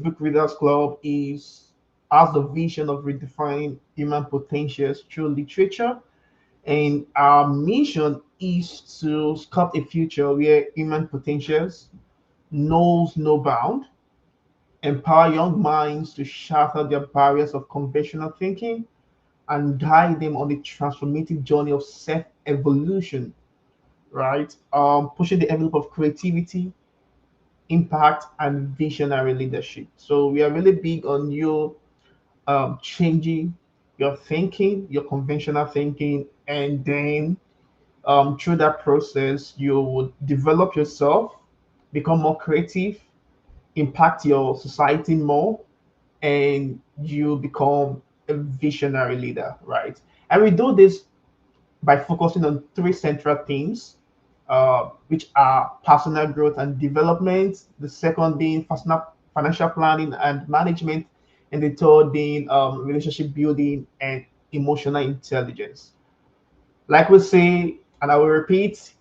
Book Readers Club is has the vision of redefining human potentials through literature, and our mission is to sculpt a future where human potentials knows no bound, empower young minds to shatter their barriers of conventional thinking, and guide them on the transformative journey of self-evolution, right? Pushing the envelope of creativity, impact, and visionary leadership. So we are really big on you changing your thinking, your conventional thinking, and then through that process, you would develop yourself, become more creative, impact your society more, and you become a visionary leader, right? And we do this by focusing on three central themes, which are personal growth and development, the second being personal financial planning and management, and the third being relationship building and emotional intelligence. Like we say, and I will repeat,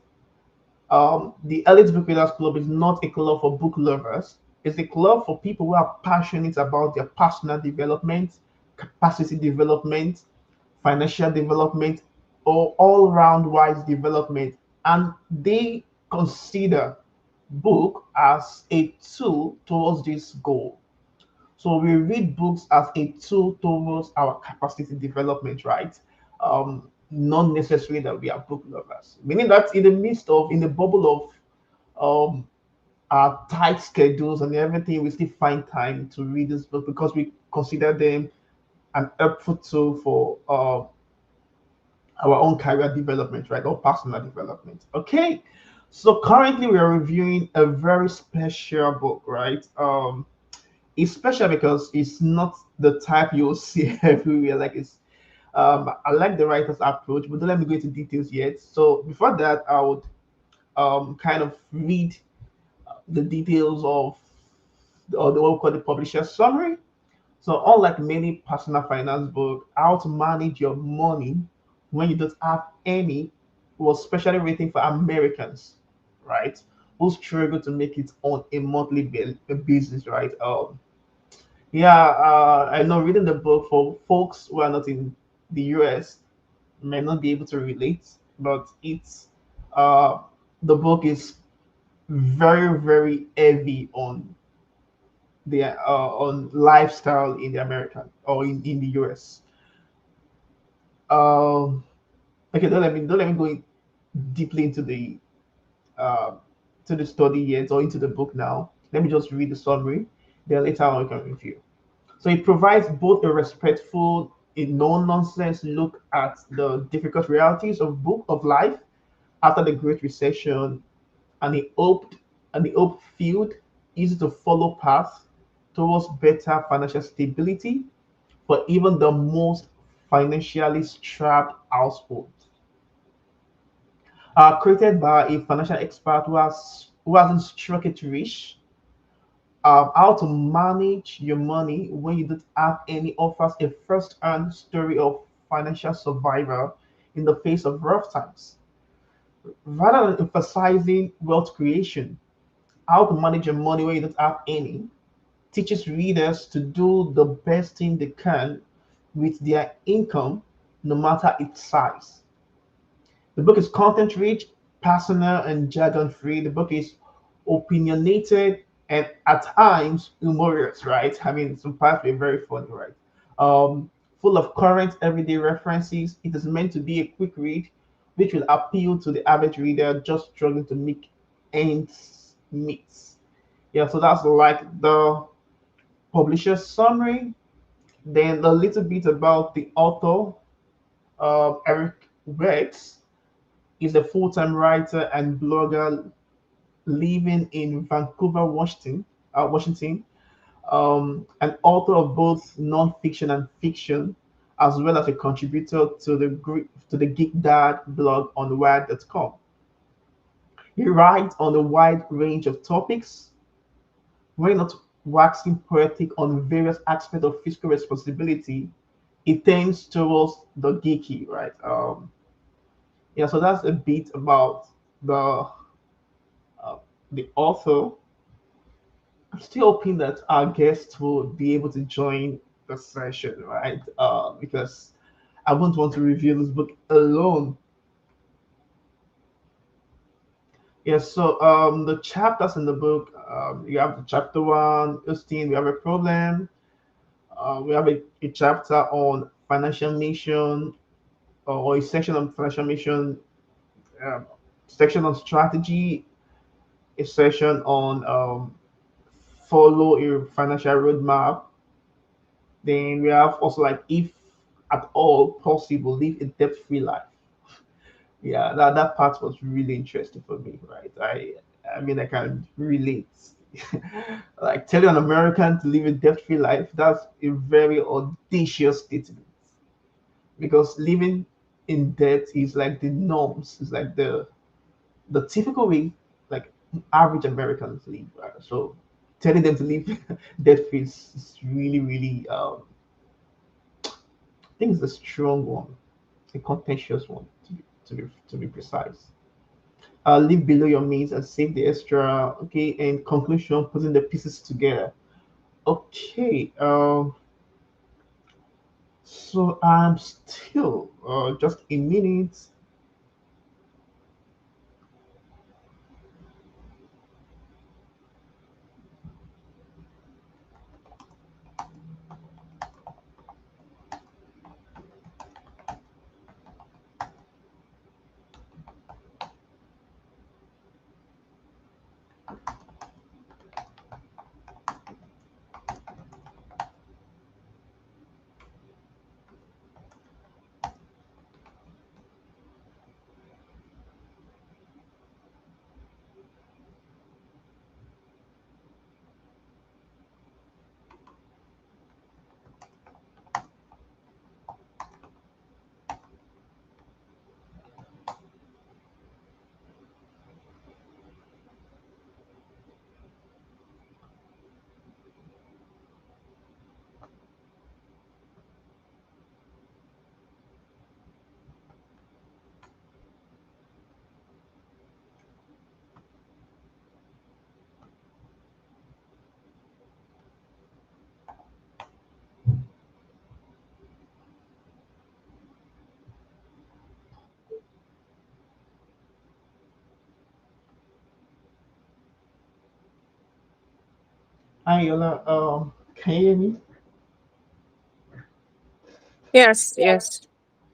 the Elite Book Readers Club is not a club for book lovers. It's a club for people who are passionate about their personal development, capacity development, financial development, or all-round wise development, and they consider book as a tool towards this goal. So we read books as a tool towards our capacity development, right? Not necessarily that we are book lovers. Meaning that in the midst of, in the bubble of our tight schedules and everything, we still find time to read this book because we consider them an helpful tool for our own career development, right? Or personal development. Okay. So currently we are reviewing a very special book, right? It's special because it's not the type you'll see everywhere. Like it's I like the writer's approach, but don't let me go into details yet. So before that, I would kind of read the details of or the what we call the publisher's summary. So unlike many personal finance books, How to Manage Your Money When You Don't Have Any was specially written for Americans, right? Who struggle to make it on a monthly basis, right? Yeah, I know reading the book for folks who are not in the US may not be able to relate, but it's uh, the book is very, very heavy on lifestyle in the American or in the US. Um, okay, don't let me go deeply into the uh, to the study yet or into the book now. Let me just read the summary. Then later on we can review. So it provides both a respectful, a no-nonsense look at the difficult realities of book of life after the Great Recession, and the hope-filled, easy to follow path towards better financial stability for even the most financially strapped households. Created by a financial expert who hasn't struck it rich, how to manage your money when you don't have any offers a first-hand story of financial survival in the face of rough times. Rather than emphasizing wealth creation, how to manage your money when you don't have any teaches readers to do the best thing they can with their income, no matter its size. The book is content rich, personal, and jargon free. The book is opinionated and at times humorous, right? I mean, some parts were very funny, right? Full of current everyday references. It is meant to be a quick read, which will appeal to the average reader just struggling to make ends meet. Yeah, so that's like the publisher's summary. Then a little bit about the author, Erik Wecks is a full-time writer and blogger living in Vancouver, Washington, an author of both non-fiction and fiction, as well as a contributor to the Geek Dad blog on Wired.com. He writes on a wide range of topics, when not waxing poetic on various aspects of fiscal responsibility. It tends towards the geeky, right? Yeah, so that's a bit about the uh, the author. I'm still hoping that our guests will be able to join the session, right? Because I wouldn't want to review this book alone. Yes, so the chapters in the book, you have chapter one, Austin, we have a problem. We have a chapter on financial mission, or a section on financial mission, um, section on strategy, a section on follow a financial roadmap. Then we have also like if at all possible, live a debt-free life. Yeah, that part was really interesting for me, right? I mean I can relate. Like telling an American to live a debt-free life, that's a very audacious statement because living in debt is like the norms, it's like the typical way like average Americans live. Right? So telling them to live debt-free is really, really I think it's a strong one, a contentious one to be precise. Live below your means and save the extra. Okay, and conclusion, putting the pieces together. Okay, so I'm still just a minute. Hi Yola, can you hear me? Yes, yes.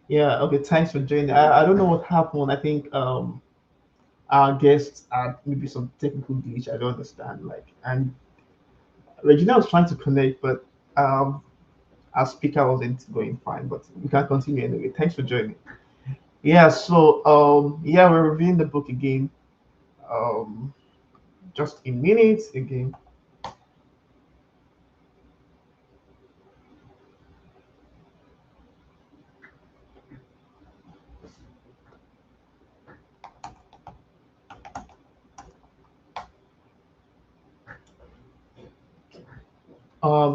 Yeah. Okay. Thanks for joining. I don't know what happened. I think our guests had maybe some technical glitch. I don't understand. Like, and Regina was trying to connect, but um our speaker wasn't going fine. But we can continue anyway. Thanks for joining. Yeah. So yeah, we're reviewing the book again. Um, just a minute again.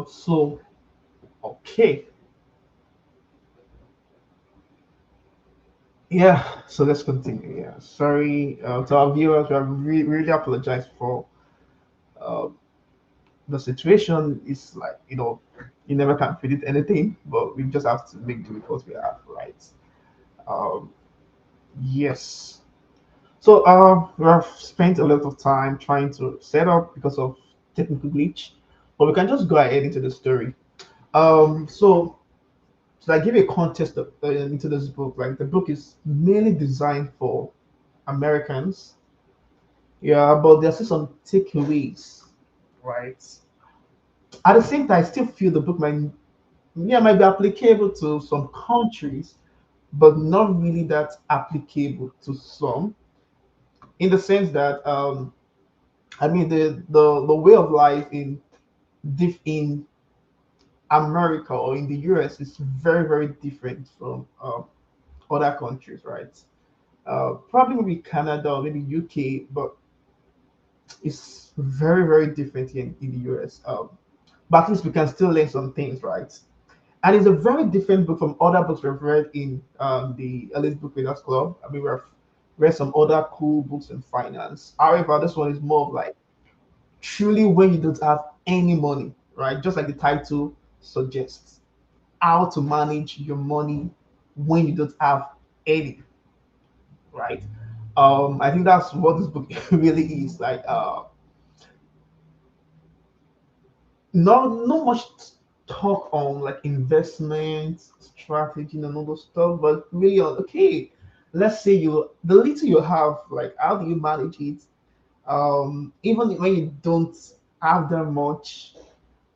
So okay. Yeah, so let's continue. Yeah, sorry to our viewers. Really apologize for uh, the situation. Is like you never can predict anything, but we just have to make do with what we have, right? Um, yes. So we have spent a lot of time trying to set up because of technical glitch, but we can just go ahead into the story. So so I give you a context into this book. Like the book is mainly designed for Americans. Yeah, but there's still some takeaways, right? At the same time, I still feel the book might be applicable to some countries, but not really that applicable to some. In the sense that I mean the way of life in America or in the US is very very different from other countries, right? Probably maybe Canada or maybe UK, but it's very very different in the US. But at least we can still learn some things, right? And it's a very different book from other books we've read in the Elite Book Readers Club. I mean, we've read some other cool books in finance. However, this one is more of like truly when you don't have any money, right? Just like the title suggests, how to manage your money when you don't have any, right? I think that's what this book really is like. Not much talk on like investment strategy and all those stuff, but really on okay, let's say you the little you have, like how do you manage it? Even when you don't have that much,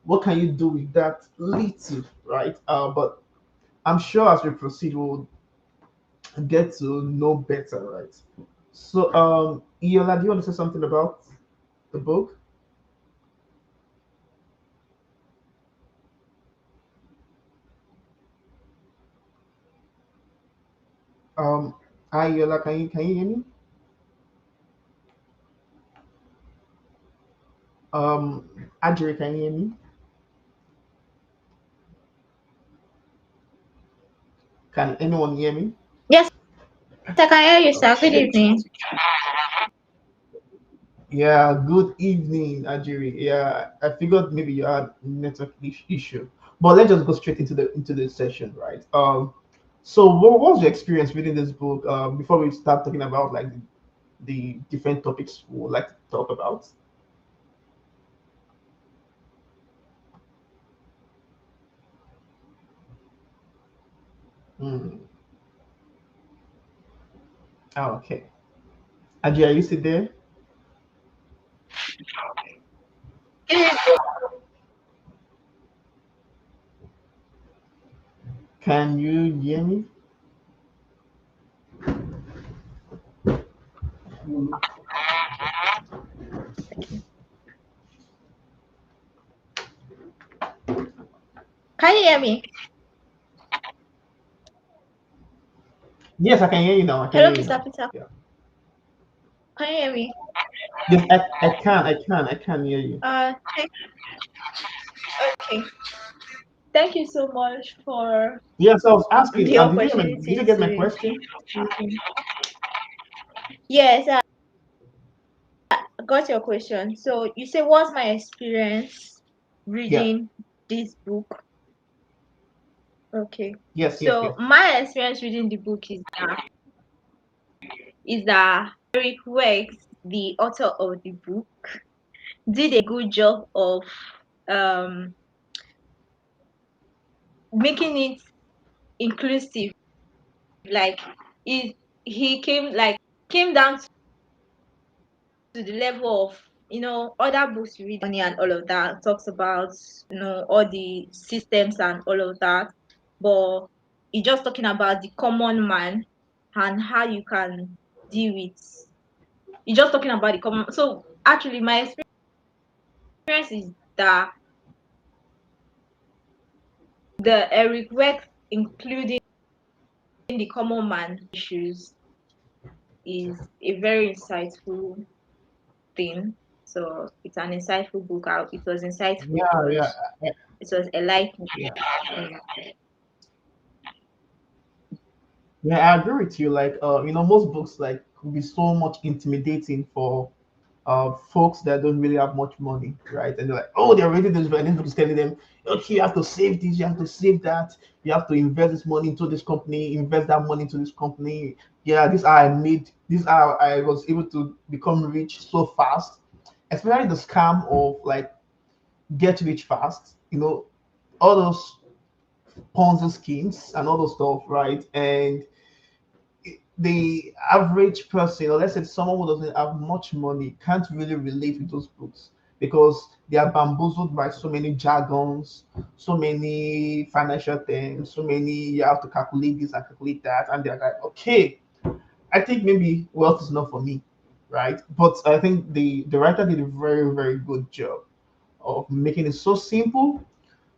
what can you do with that little, right? But I'm sure as we proceed, we'll get to know better, right? So, Iola, do you want to say something about the book? Um, Hi, Iola, can you hear me? Ajay, can you hear me? Can anyone hear me? Yes, I can hear you, sir. Good Okay. evening. Yeah, good evening, Ajiri. Yeah, I figured maybe you had network issue, but let's just go straight into the session, right? So what was your experience reading this book? Before we start talking about like the different topics we would like to talk about. Hmm. Oh, okay. Ajiri, are you still there? Can you hear me? Can you hear me? Yes, I can hear you now. I can Hello, hear you Mr. now. Peter. Yeah. Can you hear me? Yes, I can hear you. Thank, okay. Thank you so much for Yes, I was asking. the Did you opportunity get my to. question? Yes, I got your question. So you say, what's my experience Yeah. reading this book? Okay. Yes, yes, So yes. my experience reading the book is that Erik Wecks, the author of the book, did a good job of um making it inclusive. Like he came down to the level of other books you read money and all of that talks about all the systems and all of that, but he's just talking about the common man and how you can deal with. He's just talking about the common. So actually, my experience is that the Eric Weck including the common man issues is a very insightful thing. So it's an insightful book. It was insightful Yeah, to me. yeah, It was enlightening. yeah. Mm. Yeah, I agree with you. Like, most books like could be so much intimidating for folks that don't really have much money, right? And they're like, oh, they're reading this book, and this book is telling them, okay, you have to save this, you have to save that, you have to invest this money into this company, invest that money into this company. Yeah, this how I made, this how I was able to become rich so fast. Especially the scam of like get rich fast, all those Ponzi schemes and all those stuff, right? And the average person, or let's say someone who doesn't have much money, can't really relate with those books because they are bamboozled by so many jargons, so many financial terms, so many you have to calculate this and calculate that, and they're like, okay, I think maybe wealth is not for me, right? But I think the writer did a very very good job of making it so simple.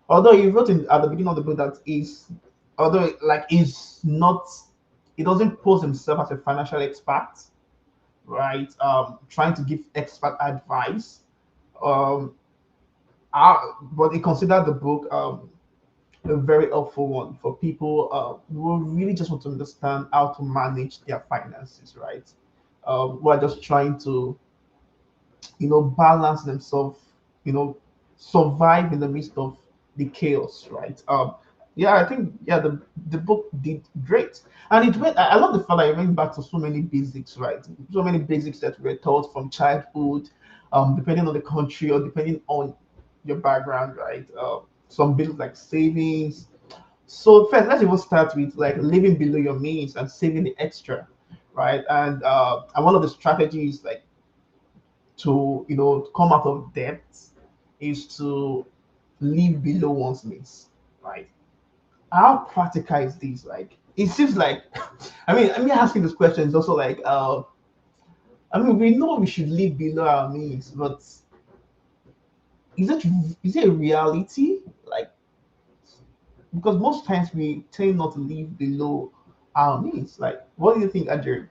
Although he wrote in at the beginning of the book that is, although like is not, he doesn't pose himself as a financial expert, right? Trying to give expert advice. Um, but he considered the book a very helpful one for people who really just want to understand how to manage their finances, right? Who are just trying to balance themselves, you know, survive in the midst of the chaos, right? Yeah, I think yeah, the book did great, and it went. I love the fact that it went back to so many basics, right? So many basics that were taught from childhood, depending on the country or depending on your background, right? Some basics like savings. So first, let's even start with like living below your means and saving the extra, right? And one of the strategies like to come out of debt is to live below one's means, right? How practical is this? Like, it seems like, I mean, asking this question is also like, I mean, we know we should live below our means, but is it is it a reality? Like, because most times we tend not to live below our means. Like, what do you think, Adri?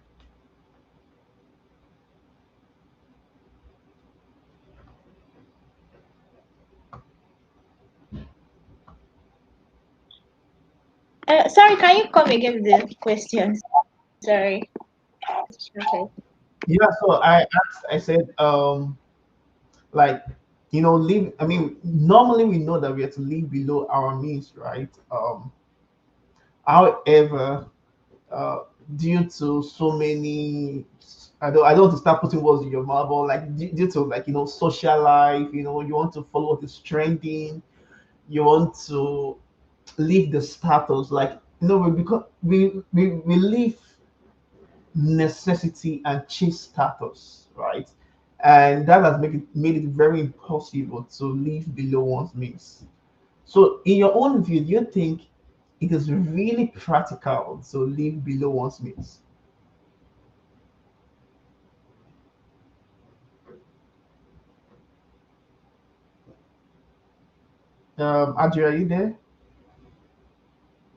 Sorry, can you come again with the question? Sorry. Okay. Yeah, so I said, like, live. I mean, normally we know that we have to live below our means, right? However, uh, due to so many, I don't want to start putting words in your mouth, but like due to like social life, you want to follow what is trending, you want to live the status, like we because we live necessity and chase status, right? And that has made it very impossible to live below one's means. So, in your own view, do you think it is really practical to live below one's means? Adri, are you there?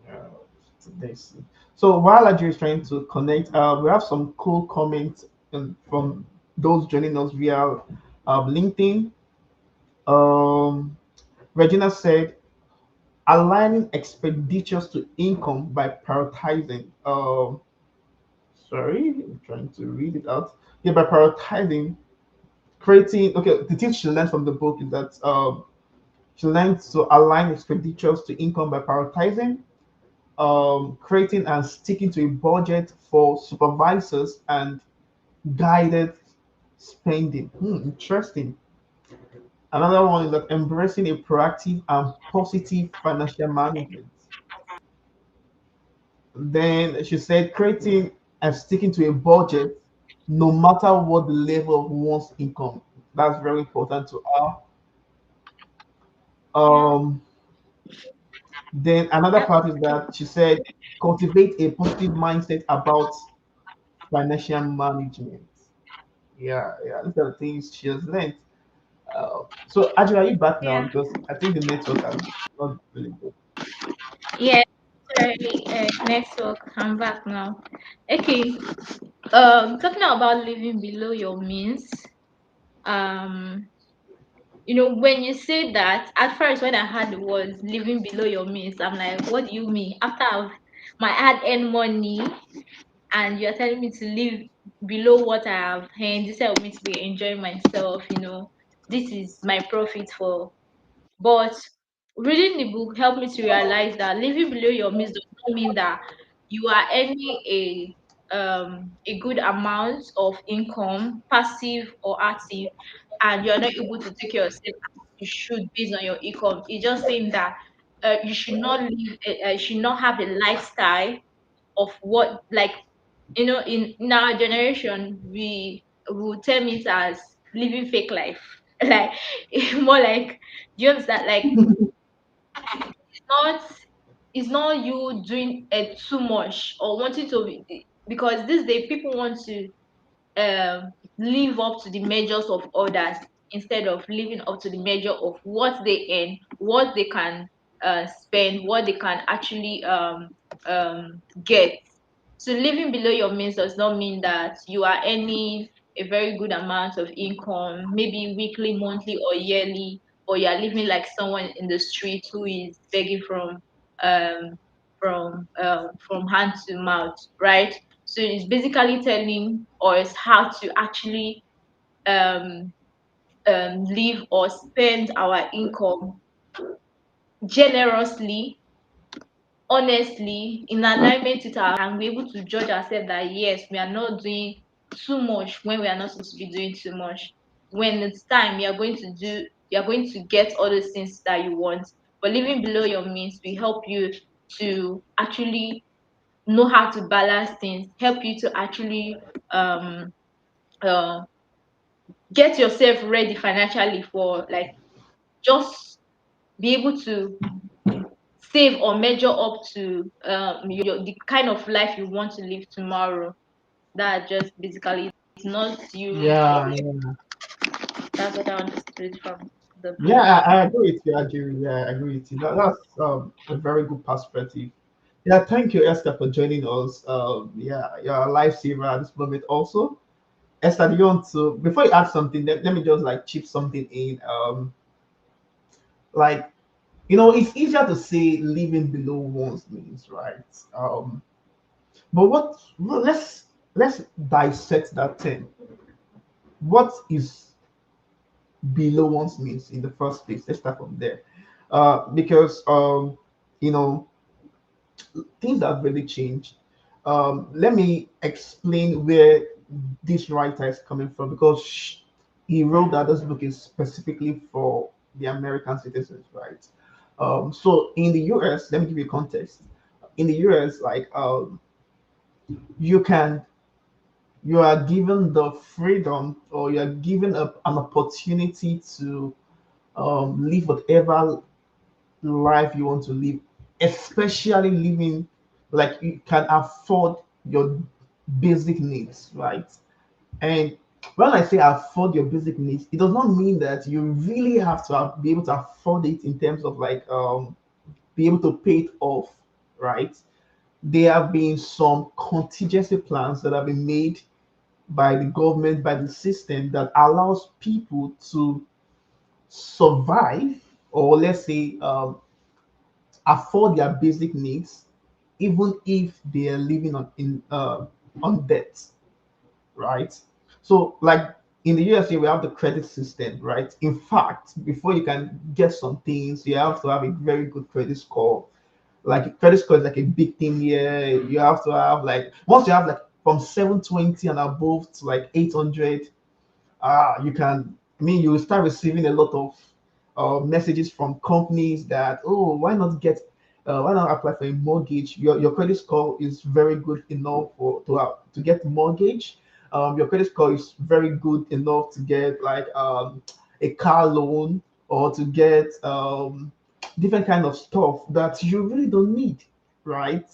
Uh, today's- So while Adri is trying to connect, we have some cool comments from those joining us via LinkedIn. Um, Regina said, aligning expenditures to income by prioritizing. Sorry, I'm trying to read it out. Yeah, by prioritizing, creating. Okay, the thing she learned from the book is that she learned to align expenditures to income by prioritizing, creating and sticking to a budget for supervisors and guided spending. Interesting. Another one is that embracing a proactive and positive financial management. Then she said creating and sticking to a budget no matter what the level of one's income. That's very important to her. Yeah. Um, then another Yep. part is that she said cultivate a positive mindset about financial management. Yeah, yeah, these are the things she has learned. So, Ajay, are you back now? Yeah. Because I think the network has not really good. Yeah. Sorry. Network. I'm back now. Okay. Talking about living below your means. Um, when you say that, at first when I heard the words living below your means, I'm like, what do you mean? After my hard earned money, and you're telling me to live below what I have earned instead of me to be enjoying myself, this is my profit for. But reading the book helped me to realize that living below your means does not mean that you are earning a good amount of income, passive or active, and you're not able to take care of yourself as you should based on your income. It's just saying that you should not you should not have a lifestyle of what, like, in our generation, we will term it as living fake life. Like, more like, do you understand? Like, not it's not you doing it too much or wanting to because this day people want to live up to the measures of others instead of living up to the measure of what they earn, what they can spend, what they can actually get. So living below your means does not mean that you are earning a very good amount of income, maybe weekly, monthly, or yearly, or you are living like someone in the street who is begging um from hand to mouth, right? So it's basically telling us how to actually live or spend our income generously, honestly, in alignment with our, and be able to judge ourselves that yes, we are not doing too much when we are not supposed to be doing too much. When it's time, you are going to get all those things that you want. But living below your means will help you to actually know how to balance things, help you to actually um uh, get yourself ready financially for like just be able to save or measure up to the kind of life you want to live tomorrow. That just basically it's not you. Yeah, yeah. That's what I understood from the Yeah, book. I agree with you. I agree. Yeah, I agree with you. That's a very good perspective. Yeah, thank you, Esther, for joining us. Yeah, you're a lifesaver at this moment. Also, Esther, do you want to before you add something? Let me just like chip something in. Like it's easier to say living below one's means, right? But let's dissect that thing. What is below one's means in the first place? Let's start from there, because you know things have really changed. Let me explain where this writer is coming from because he wrote that this book is specifically for the American citizens, right? So in the US, let me give you context. In the US, like you can you are given the freedom or you are given an opportunity to live whatever life you want to live, especially living like you can afford your basic needs, right? And when I say afford your basic needs, it does not mean that you really have to be able to afford it in terms of like be able to pay it off, right? There have been some contingency plans that have been made by the government, by the system that allows people to survive or let's say afford their basic needs, even if they are living on debt, right? So, like in the USA, we have the credit system, right? In fact, before you can get some things, you have to have a very good credit score. Like credit score is like a big thing here. You have to have like once you have like from 720 and above to like 800, you can I mean you will start receiving a lot of messages from companies that why not apply for a mortgage. Your credit score is very good enough to get mortgage. Your credit score is very good enough to get like a car loan or to get different kind of stuff that you really don't need, right?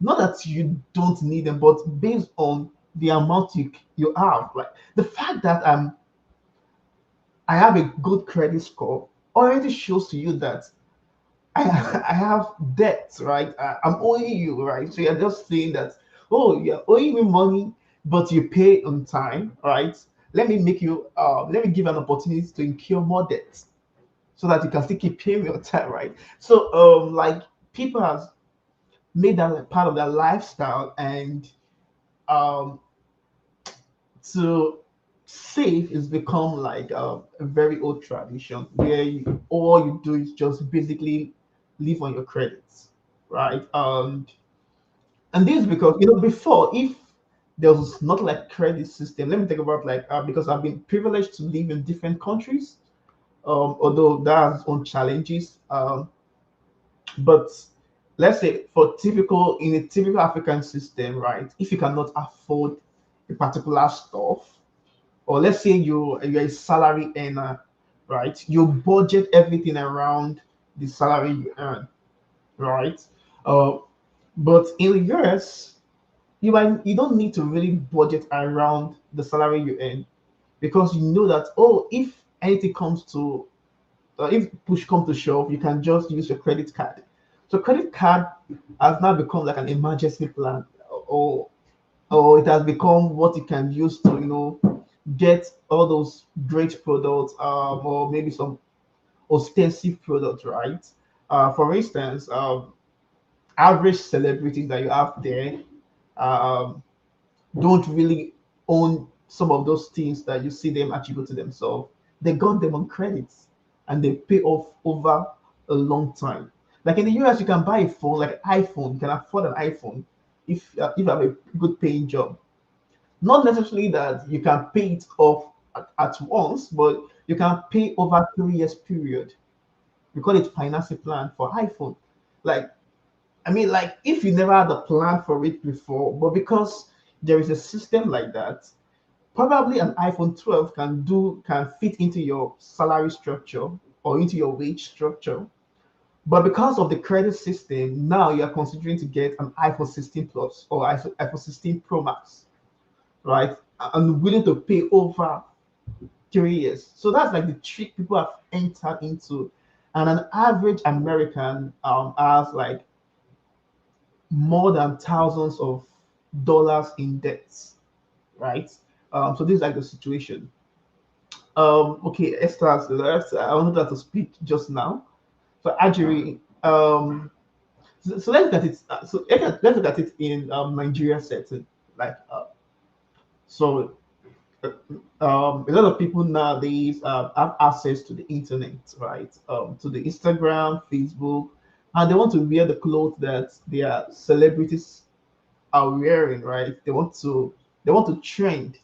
Not that you don't need them, but based on the amount you have, like the fact that I have a good credit score already shows to you that I I have debts, right? I'm owing you, right? So you're just saying that, oh, you're owing me money, but you pay on time, right? Let me give you an opportunity to incur more debts so that you can still keep paying me on time, right? So like people have made that like part of their lifestyle and um to save is become like a very old tradition where all you do is just basically live on your credits, right? And this is because before if there was not like credit system, let me think about like because I've been privileged to live in different countries, although that has its own challenges. But let's say in a typical African system, right? If you cannot afford a particular stuff, or let's say you're a salary earner, right? You budget everything around the salary you earn, right? Uh, but in the US, you don't need to really budget around the salary you earn because you know that if anything comes to if push comes to shove, you can just use your credit card. So credit card has now become like an emergency plan, or or it has become what you can use to get all those great products or maybe some ostensive products, right? For instance, average celebrities that you have there um, don't really own some of those things that you see them attribute to themselves. They got them on credits and they pay off over a long time. Like in the US, you can buy a phone like iPhone. You can afford an iPhone if you have a good paying job. Not necessarily that you can pay it off at once, but you can pay over 3 years period. We call it financing plan for iPhone. Like like if you never had a plan for it before, but because there is a system like that, probably an iPhone 12 can fit into your salary structure or into your wage structure. But because of the credit system, now you are considering to get an iPhone 16 Plus or iPhone 16 Pro Max, right? And willing to pay over 3 years. So that's like the trick people have entered into. And an average American has like more than thousands of dollars in debts, right? So this is like the situation. Okay, Esther, so I wanted her to speak just now. So Ajiri, so let's look at it. Let's look at it in Nigeria setting. Like, so uh, a lot of people nowadays have access to the internet, right? To the Instagram, Facebook, and they want to wear the clothes that their celebrities are wearing, right? They want to trend.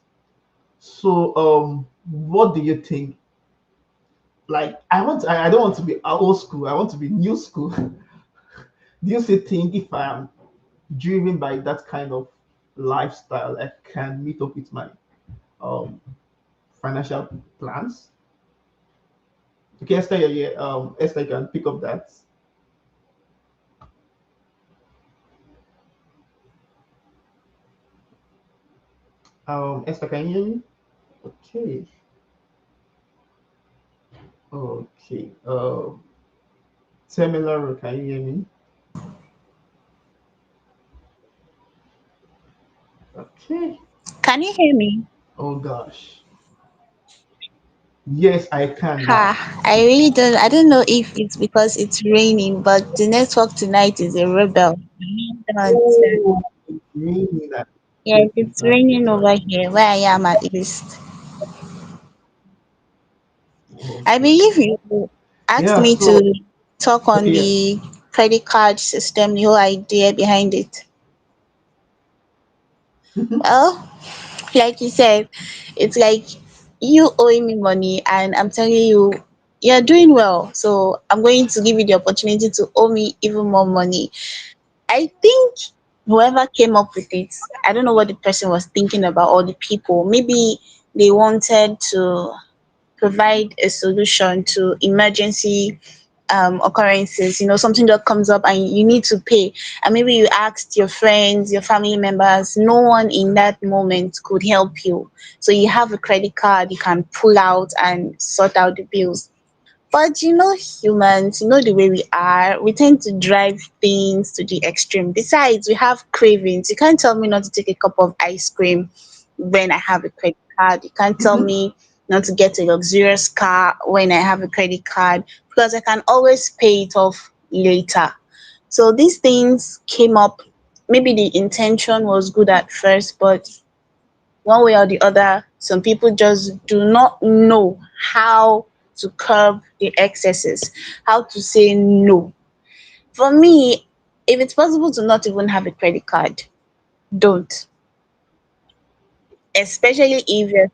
So, what do you think? Like, I don't want to be old school. I want to be new school. Do you still think if I am driven by that kind of lifestyle, I can meet up with my um financial plans? Okay, Esther, yeah, yeah. Esther, you can pick up that. Esther, can you hear me? Okay, okay. Similar, can you hear me? Okay. Can you hear me? Oh gosh. Yes, I can now. I really don't. I don't know if it's because it's raining, but the network tonight is a rebel. I don't understand. Oh, it's raining. Yes, it's raining over here where I am at least. I Okay. believe you asked Yeah. me So to talk on okay. Yeah. the credit card system, the whole idea behind it. Well, like you said, it's like you owing me money and I'm telling you you're doing well. So I'm going to give you the opportunity to owe me even more money. I think whoever came up with it, I don't know what the person was thinking about or the people. Maybe they wanted to provide a solution to emergency occurrences, something that comes up and you need to pay. And maybe you asked your friends, your family members, no one in that moment could help you. So you have a credit card you can pull out and sort out the bills. But humans, the way we are, we tend to drive things to the extreme. Besides, we have cravings. You can't tell me not to take a cup of ice cream when I have a credit card. You can't tell Mhm. me not to get a luxurious car when I have a credit card because I can always pay it off later. So these things came up. Maybe the intention was good at first, but one way or the other, some people just do not know how to curb the excesses, how to say no. For me, if it's possible to not even have a credit card, don't. Especially if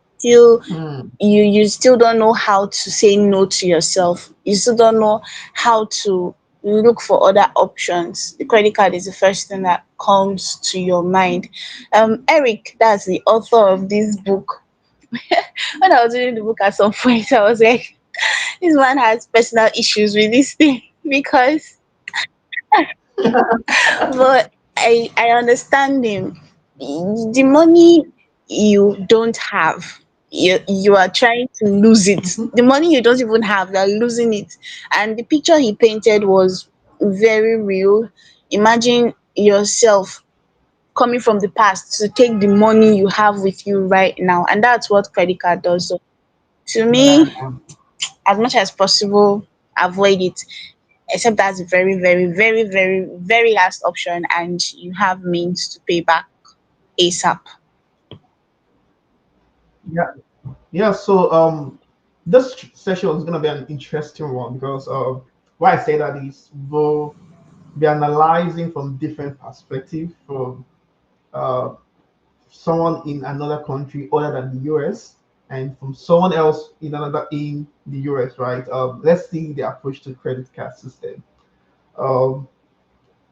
Hmm. you still don't know how to say no to yourself. You still don't know how to look for other options. The credit card is the first thing that comes to your mind. Eric, that's the author of this book. When I was reading the book at some point, I was like, this man has personal issues with this thing because, but I understand him. The money you don't have, you are trying to lose it. Mhm. The money you don't even have, you're losing it. And the picture he painted was very real. Imagine yourself coming from the past to take the money you have with you right now, and that's what credit card does. So to Yeah. me, as much as possible, avoid it, except that's a very, very, very, very, very last option and you have means to pay back ASAP. Yeah. Yeah. So this session is gonna be an interesting one because why I say that is we'll be analyzing from different perspectives from uh, someone in another country other than the US and from someone else in the US, right? Let's see the approach to credit card system. Um,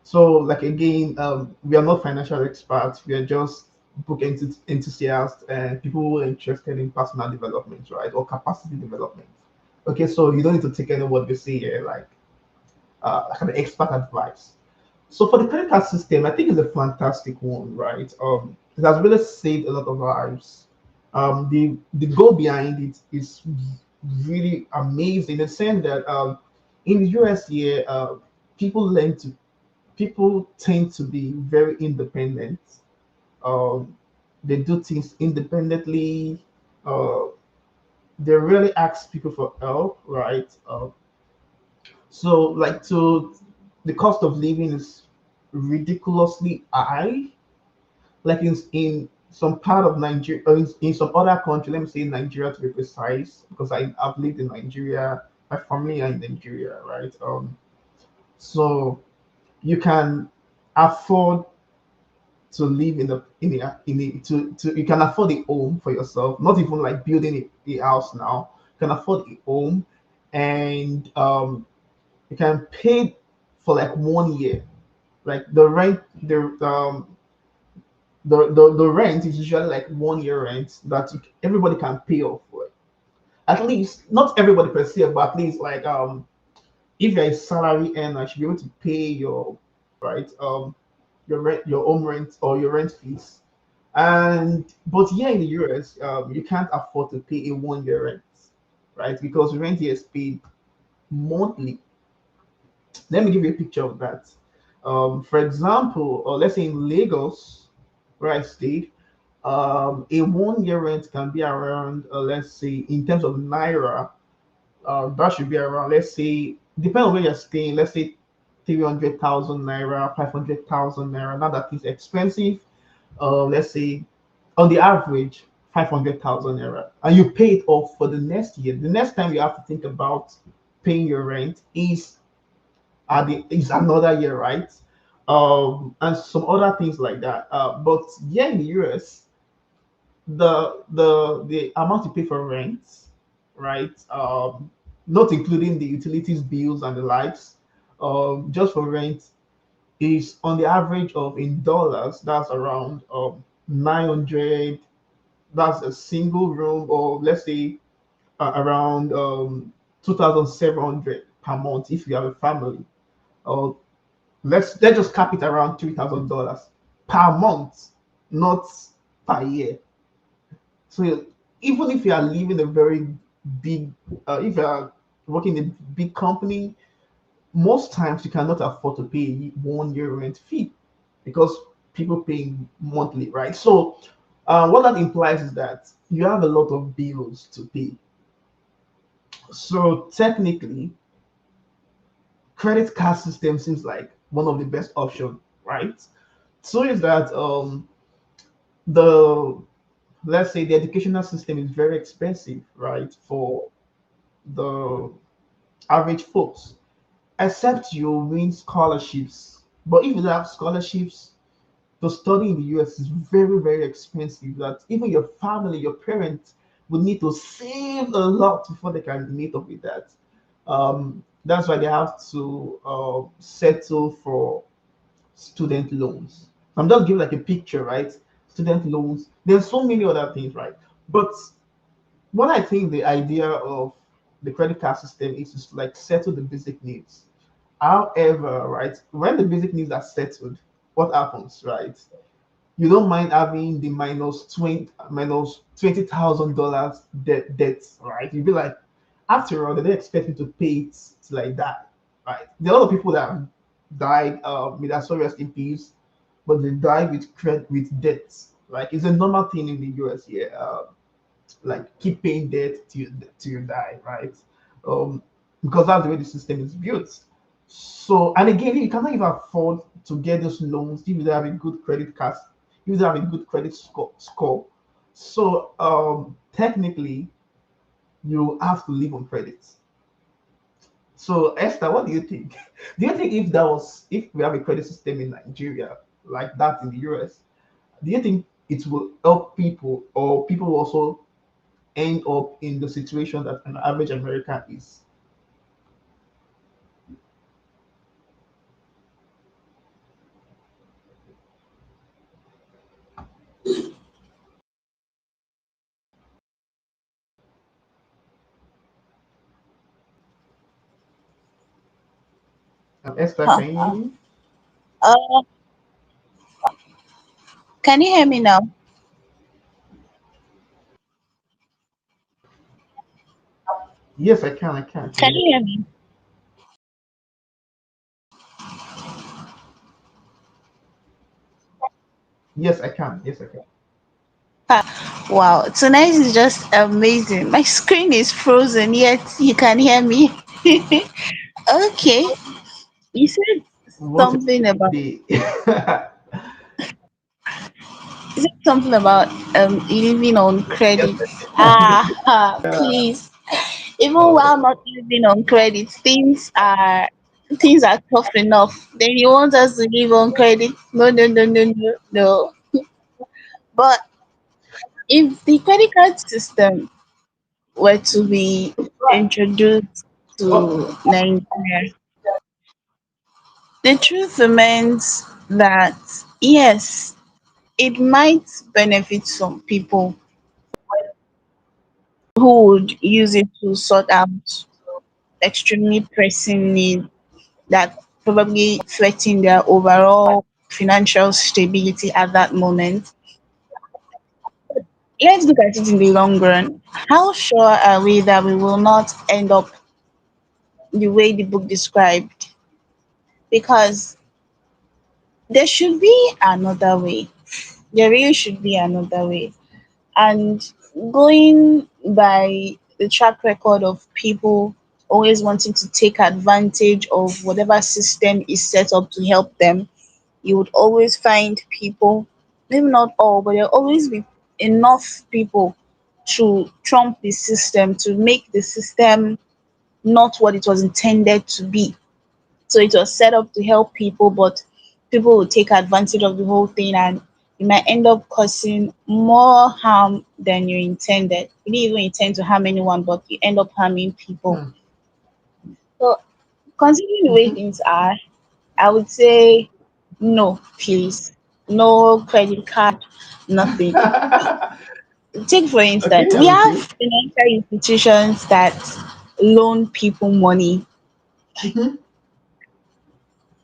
so like again, we are not financial experts. We are just book enthusiasts and people who are interested in personal development, right, or capacity development. Okay, so you don't need to take any what we say here, like an expert advice. So for the credit card system, I think it's a fantastic one, right? It has really saved a lot of lives. The goal behind it is really amazing in the sense that in the US here, people learn to people tend to be very independent. Um, they do things independently. Uh, they really ask people for help, right? So like to the cost of living is ridiculously high. Like in some part of Nigeria, or in some other country, let me say Nigeria to be precise, because I've lived in Nigeria. My family are in Nigeria, right? So you can afford to live in a, you can afford a home for yourself, not even like building a house now. You can afford a home, and you can pay for like 1 year. Like the rent, the rent is usually like 1 year rent that everybody can pay off for. At least not everybody per se, but at least like if you're a salary earner, you should be able to pay your right your rent, your home rent or your rent fees. And but here in the US, you can't afford to pay a 1 year rent, right? Because rent here is paid monthly. Let me give you a picture of that. For example, let's say in Lagos, where I stayed, a 1 year rent can be around, let's say, in terms of naira, that should be around, let's say, depending on where you're staying, let's say 300,000 naira, 500,000 naira. Now that is expensive. Let's say, on the average, 500,000 naira, and you pay it off for the next year. The next time you have to think about paying your rent is another year, right? And some other things like that. But yeah, in the US, the amount you pay for rent, right? Not including the utilities bills and the likes, just for rent is on the average of in dollars. That's around 900. That's a single room, or let's say around 2,700 per month if you have a family. Or let's just cap it around $3,000 per month, not per year. So even if you are living a very big, if you are working in a big company, most times you cannot afford to pay 1 year rent fee because people paying monthly, right? So what that implies is that you have a lot of bills to pay. So technically, credit card system seems like one of the best options, right? So is that the let's say the educational system is very expensive, right, for the average folks, except you win scholarships. But if you don't have scholarships, to study in the US is very, very expensive. That even your family, your parents would need to save a lot before they can meet up with that. That's why they have to settle for student loans. I'm just giving like a picture, right? Student loans. There's so many other things, right? But what I think the idea of the credit card system is to like settle the basic needs. However, right, when the basic needs are settled, what happens, right? You don't mind having the minus $20,000 debt, right? You'd be like, after all, they don't expect you to pay it like that, right? There are a lot of people that have died with their sorry rest in peace, but they die with credit with debts. Like it's a normal thing in the US here. Like keep paying debt till you die, right? Because that's the way the system is built. So, and again, you cannot even afford to get those loans if you don't have a good credit card, if you don't have a good credit score. So, technically, you have to live on credits. So Esther, what do you think? Do you think if we have a credit system in Nigeria like that in the US, do you think it will help people, or people will also end up in the situation that an average American is? Esther, Huh. can you hear me? Uh, can you hear me now? Yes, I can. I can. Can Can you? you hear me? Yes, I can. Yes, I can. Wow, tonight is just amazing. My screen is frozen, yet you can hear me. Okay, you said What something about the? you said something about living on Yes, credit. I can. Please. Even while Oh. not living on credit, things are tough enough. Then you want us to live on credit? No, no, no, no, no, no. But if the credit card system were to be introduced Oh. to Nigeria, the truth remains that yes, it might benefit some people who would use it to sort out extremely pressing needs that probably threaten their overall financial stability at that moment. Let's look at it in the long run. How sure are we that we will not end up the way the book described? Because there should be another way. There really should be another way. And going by the track record of people always wanting to take advantage of whatever system is set up to help them, you would always find people, maybe not all, but there'll always be enough people to trump the system, to make the system not what it was intended to be. So it was set up to help people, but people will take advantage of the whole thing, and you might end up causing more harm than you intended. You didn't even intend to harm anyone, but you end up harming people. Hmm. So considering the way Mhm. things are, I would say no, please. No credit card, nothing. Take for instance, Okay, we I'm with you. have financial institutions that loan people money. Mhm.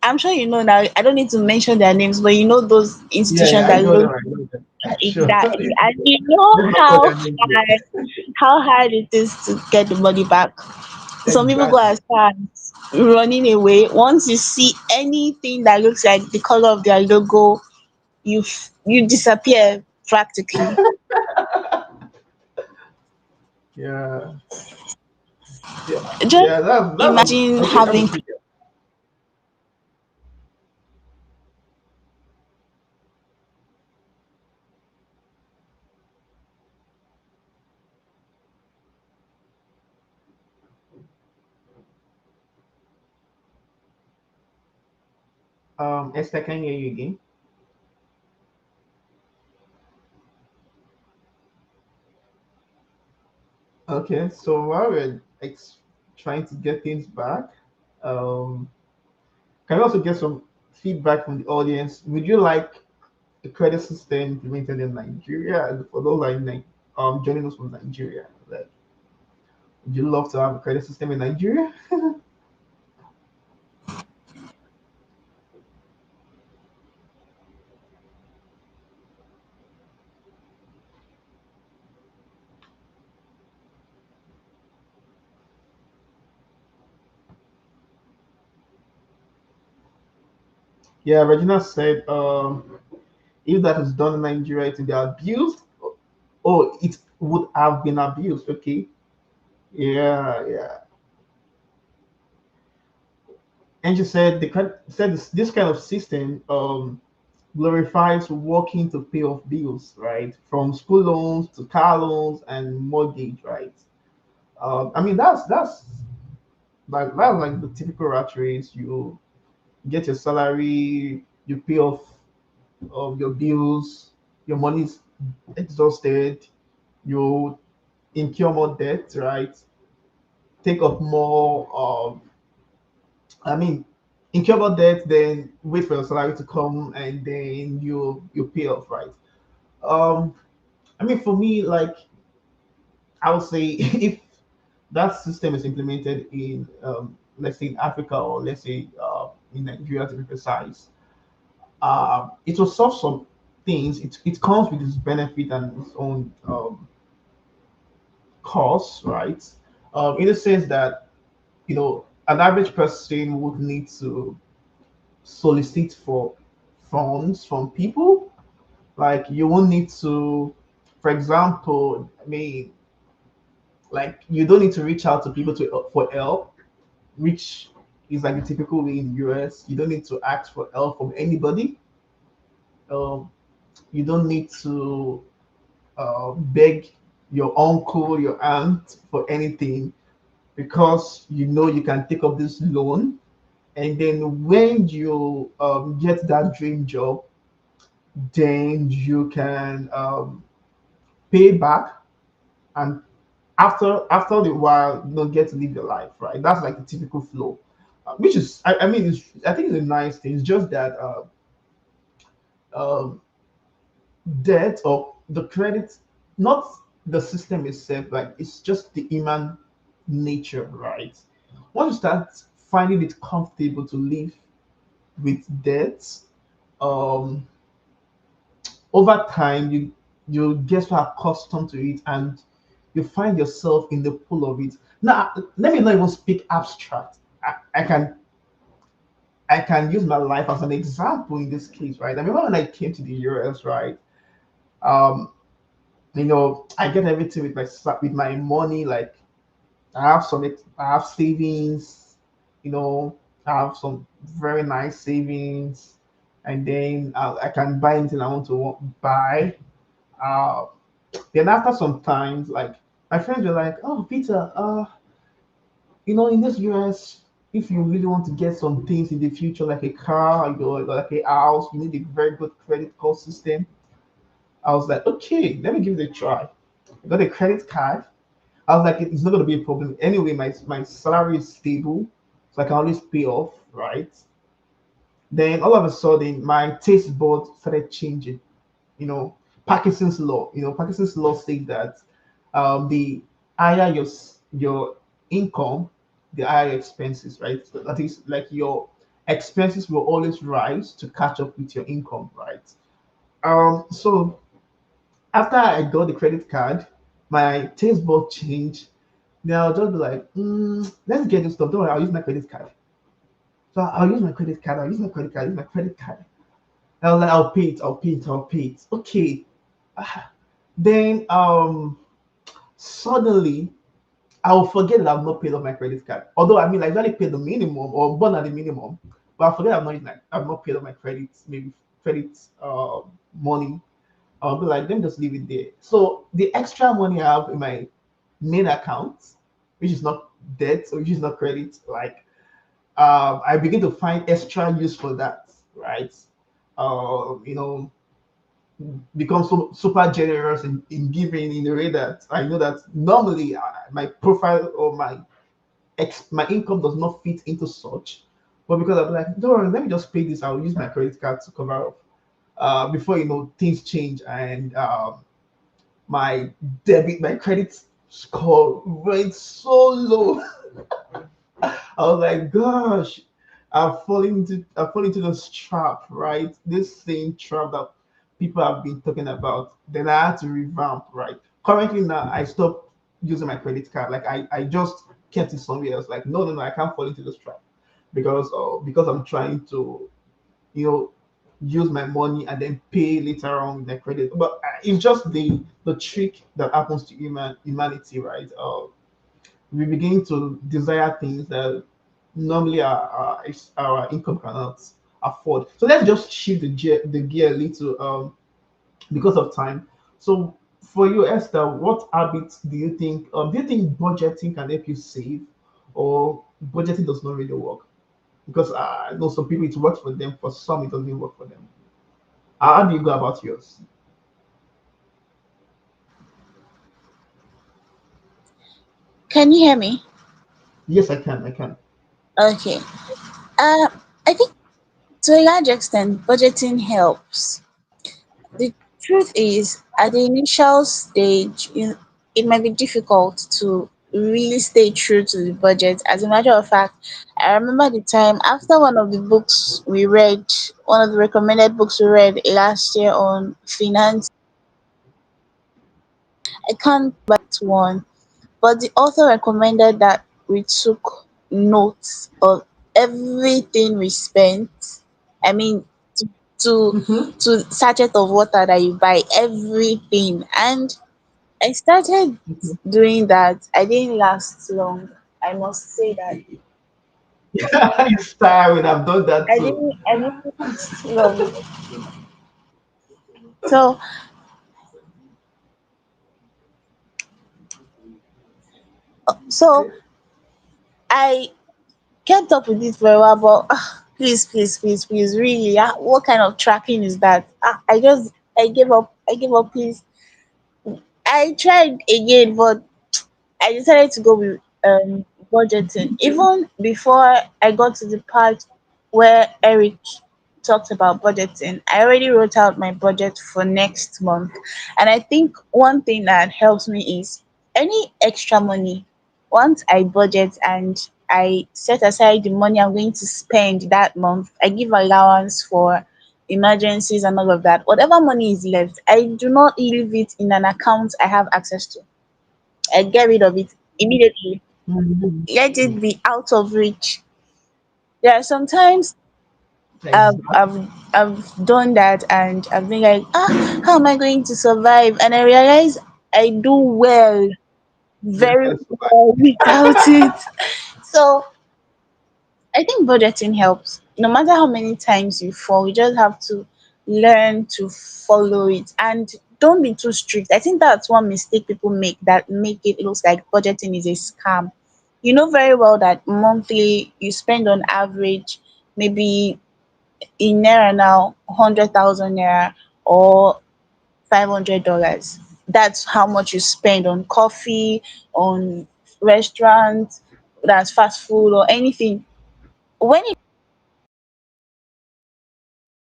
I'm sure you know now. I don't need to mention their names, but you know those Yeah, institutions yeah, I that know loan them. I know them. Sure. exactly, and you know Let's not call their names how hard it is to get the money back. here. Some people go Exactly. as far as running away. Once you see anything that looks like the color of their logo, you disappear practically. Yeah. Yeah. Just Yeah. That's imagine okay. I'm having with you. Esther, can I hear you again? Okay. So while we're trying to get things back, um, can we also get some feedback from the audience? Would you like a credit system implemented in Nigeria? And for those like joining us from Nigeria, like, would you love to have a credit system in Nigeria? Yeah, Regina said, if that is done in Nigeria, it will be abused. Oh, it would have been abused. Okay. Yeah, yeah. And she said this kind of system glorifies working to pay off bills, right? From school loans to car loans and mortgage, right? I mean, that's like the typical rat race. You get your salary, you pay off your bills, your money's exhausted, you incur more debt, right? Take up more I mean, incur more debt, then wait for your salary to come, and then you pay off, right? Um, I mean, for me, like I would say, if that system is implemented in, let's say in Africa, or let's say in Nigeria to be precise, it will solve some things. It comes with its benefit and its own costs, right? In the sense that an average person would need to solicit for funds from people. Like you won't need to, for example, I mean, like you don't need to reach out to people to for help, which is like the typical way in the US. You don't need to ask for help from anybody. Um, you don't need to beg your uncle, your aunt for anything, because you know you can take up this loan. And then when you get that dream job, then you can pay back, and after the while, get to live your life, right? That's like the typical flow, which is, I mean, I think it's a nice thing. It's just that um, debt or the credit, not the system itself, like it's just the human nature, right? Once you start finding it comfortable to live with debt, um, over time you get so accustomed to it, and you find yourself in the pool of it. Now, let me not even speak abstract. I can use my life as an example in this case, right? I remember when I came to the US, right? Um, I get everything with my money. Like I have savings, you know, I have some very nice savings, and then I can buy anything I want to buy. Uh, then after some time, like my friends were like, "Oh, Peter, in this US, if you really want to get some things in the future, like a car, or like a house, you need a very good credit card system." I was like, "Okay, let me give it a try." I got a credit card. I was like, "It's not going to be a problem anyway. My salary is stable, so I can always pay off, right?" Then all of a sudden, my taste buds started changing. Parkinson's law. Parkinson's law says that the higher your income, the higher your expenses, right? So that is like your expenses will always rise to catch up with your income, right? So after I got the credit card, my taste bud changed. Then I'll just be like, let's get this stuff. Don't worry, I'll use my credit card. So I'll use my credit card. I'll use my credit card. Use my credit card. I was like, I'll pay it. I'll pay it. I'll pay it. Okay. Then suddenly I'll forget that I've not paid off my credit card. Although I mean, I usually pay the minimum or more than the minimum, but I forget I've not paid off my credits, maybe credit money. I'll be like, let me just leave it there. So the extra money I have in my main account, which is not debt or which is not credit, like I begin to find extra use for that, right? You know, become so super generous in giving in a way that I know that normally my profile or my income does not fit into such. But because I'm like, don't worry, let me just pay this. I'll use my credit card to cover up. Before things change, and my credit score went so low. I was like, gosh, I've fallen into this trap, right? This same trap that people have been talking about. Then I had to revamp, right? Currently now I stopped using my credit card. Like I just kept it somewhere else. Like, no, no, no, I can't fall into this trap because I'm trying to, you know, use my money and then pay later on with my credit. But it's just the trick that happens to humanity, right? We begin to desire things that normally our income cannot afford. So let's just shift the gear a little because of time. So For you, Esther, what habits do you think budgeting can help you save, or budgeting does not really work? Because I know some people it works for them, for some it doesn't work for them. How do you go about yours? Can you hear me? Yes, I can. I can. Okay. I think to a large extent, budgeting helps. The truth is, at the initial stage, it might be difficult to really stay true to the budget. As a matter of fact, I remember the time after one of the books we read, one of the recommended books we read last year on finance. I can't back to one, but the author recommended that we took notes of everything we spent. I mean, to to, Mm-hmm. to sachet of water that you buy, everything. And I started Mm-hmm. doing that. I didn't last long. I must say that It's tiring. I've done that too. I didn't last long. So so I kept up with it for a while, but please, please, please, please, really, what kind of tracking is that? I gave up. I gave up. Please, I tried again, but I decided to go with budgeting. Even before I got to the part where Eric talked about budgeting, I already wrote out my budget for next month. And I think one thing that helps me is any extra money, once I budget and I set aside the money I'm going to spend that month, I give allowance for emergencies and all of that. Whatever money is left, I do not leave it in an account I have access to. I get rid of it immediately. Mhm. Let it be out of reach. There are sometimes Exactly. I've done that and I've been like, how am I going to survive? And I realize I do well, You very can survive. well without it. So I think budgeting helps. No matter how many times you fall, you just have to learn to follow it and don't be too strict. I think that's one mistake people make, that make it looks like budgeting is a scam. You know very well that monthly you spend on average maybe in naira now 100,000 naira or $500. That's how much you spend on coffee, on restaurants, that's fast food or anything. When it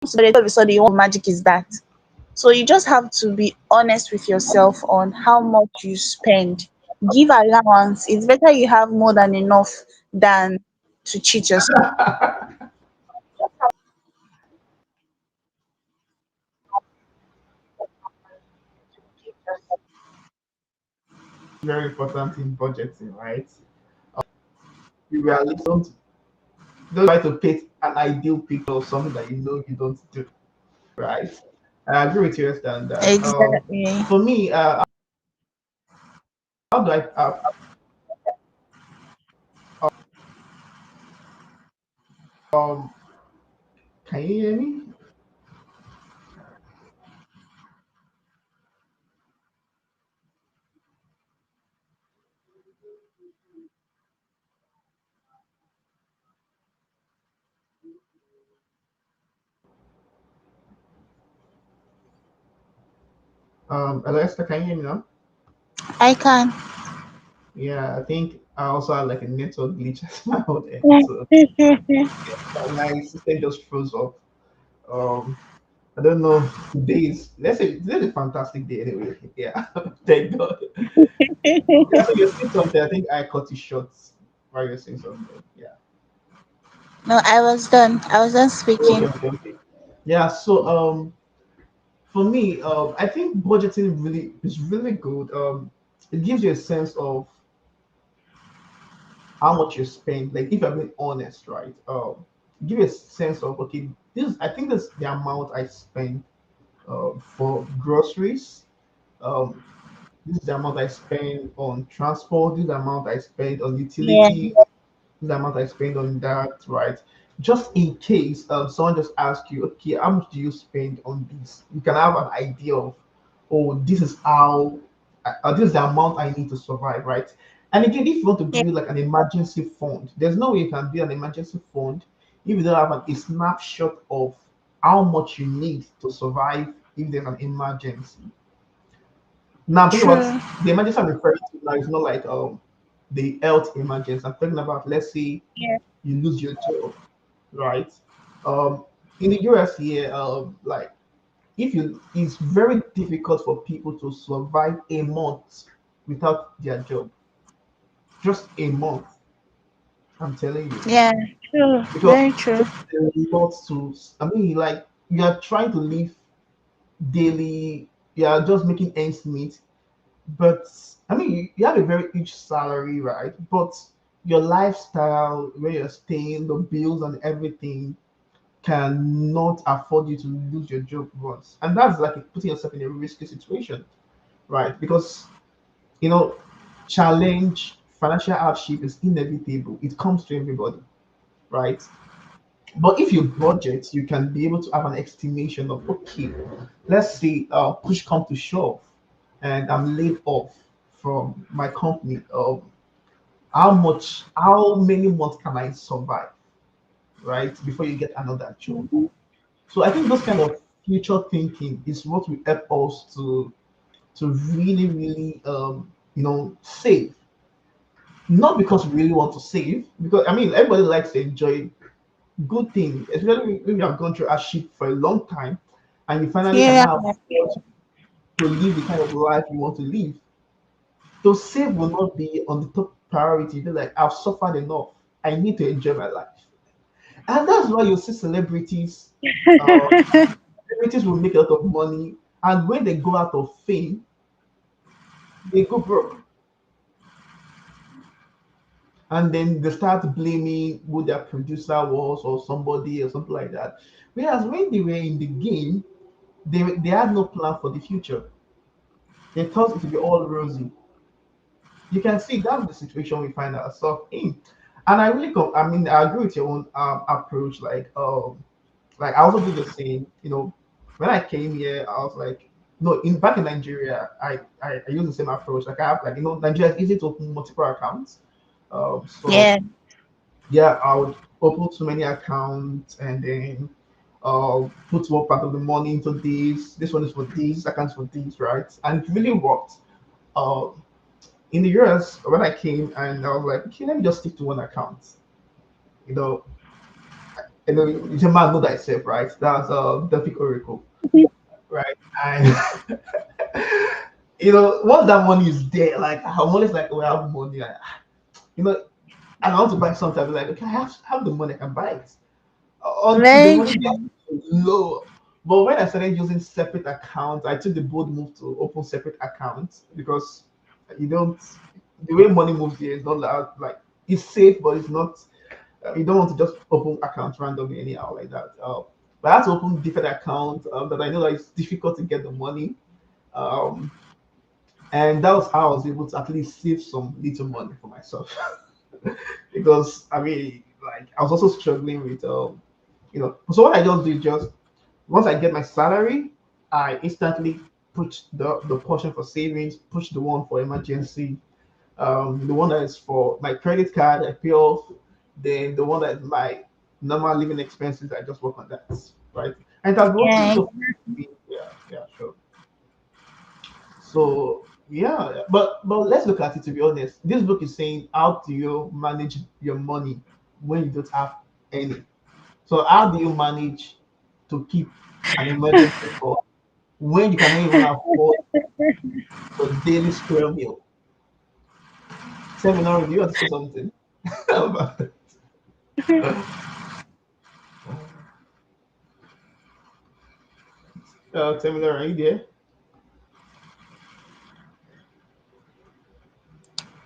but all of a sudden you want magic is that. So you just have to be honest with yourself on how much you spend. Give allowance. It's better you have more than enough than to cheat yourself. Very important in budgeting, right? Be realistic. Don't try to paint an ideal picture of something that you know you don't do, right? I agree with you, Esther, on that. Exactly. For me, how do um can you hear me? Hello, Esther, can you hear me now? I can. Yeah, I think I also had like a network glitch at my own end, so my system just froze up. Um, I don't know. Today is let's say today's a fantastic day anyway. Yeah, thank God. Yeah, so you're saying something. I think I cut it short while you're saying something. Yeah. No, I was done. I was done Okay, speaking. okay, okay. Yeah. So for me, I think budgeting really is really good. It gives you a sense of how much you spend. Like if you're being honest, right? Give you a sense of okay, this I think this is the amount I spend for groceries. Um, this is the amount I spend on transport. This is the amount I spend on Yeah. utility. This is the amount I spend on that, right? Just in case someone just asks you, okay, how much do you spend on this? You can have an idea of oh, this is how, this is the amount I need to survive, right? And again, if you want to Yeah. build like an emergency fund, there's no way you can build an emergency fund if you don't have a snapshot of how much you need to survive if there's an emergency. Now, I'm talking about True. the emergency I'm referring to now is not like the health emergency. I'm talking about, let's say Yeah. you lose your job, right? Um, in the US here, like if you, it's very difficult for people to survive a month without their job. Just a month, I'm telling you, Yeah. True. because Very true. there's a lot to. I mean, like you are trying to live daily. You are just making ends meet. But I mean, you have a very huge salary, right? But your lifestyle, where you're staying, the bills and everything cannot afford you to lose your job once. And that's like putting yourself in a risky situation, right? Because, you know, challenge, financial hardship is inevitable. It comes to everybody, right? But if you budget, you can be able to have an estimation of, okay, let's say push come to shove and I'm laid off from my company. How many months can I survive, right, before you get another job? Mhm. So I think those kind of future thinking is what will help us to really, really, save. Not because we really want to save, because I mean everybody likes to enjoy good things, especially when you have gone through hardship for a long time, and you finally can Yeah. now afford to live the kind of life you want to live. To save will not be on the top priority. Be like, I've suffered enough. I need to enjoy my life, and that's why you see celebrities. Uh, Celebrities will make a lot of money, and when they go out of fame, they go broke, and then they start blaming who their producer was or somebody or something like that. Whereas when they were in the game, they had no plan for the future. They thought it would be all rosy. You can see that's the situation we find ourselves in. And I really, I mean, I agree with your own approach. Like I also do the same. When I came here, I was like, no, in back in Nigeria, I use the same approach. Like I have, like, Nigeria is easy to open multiple accounts. So Yeah. yeah, I would open too many accounts and then put one part of the money into this. This one is for this, accounts for this, right? And it really worked. Uh, in the US, when I came and I was like, okay, let me just stick to one account. You know, you can man know thyself, right? That's Delphic Oracle, right? And once that money is there, like I'm always like, oh, I have money. You know, and I want to buy something. I'm like, okay, I have the money, I can buy it. Until the Very money gets true. low. But when I started using separate accounts, I took the bold move to open separate accounts because you don't. The way money moves here is not like it's safe, but it's not. You don't want to just open accounts randomly anyhow like that. But I had to open different accounts that I know that it's difficult to get the money. Um, and that was how I was able to at least save some little money for myself. Because I mean, like I was also struggling with So what I just do is just once I get my salary, I instantly push the portion for savings, push the one for emergency, the one that is for my credit card I pay off, then the one that is my normal living expenses I just work on that, right? And that's working Yeah. so far for me. Yeah, yeah, sure. So yeah, but let's look at it. To be honest, this book is saying how do you manage your money when you don't have any. So how do you manage to keep an emergency fund when you cannot even afford your daily square meal? Seminar, do you want to say something about it? Seminar, are you there?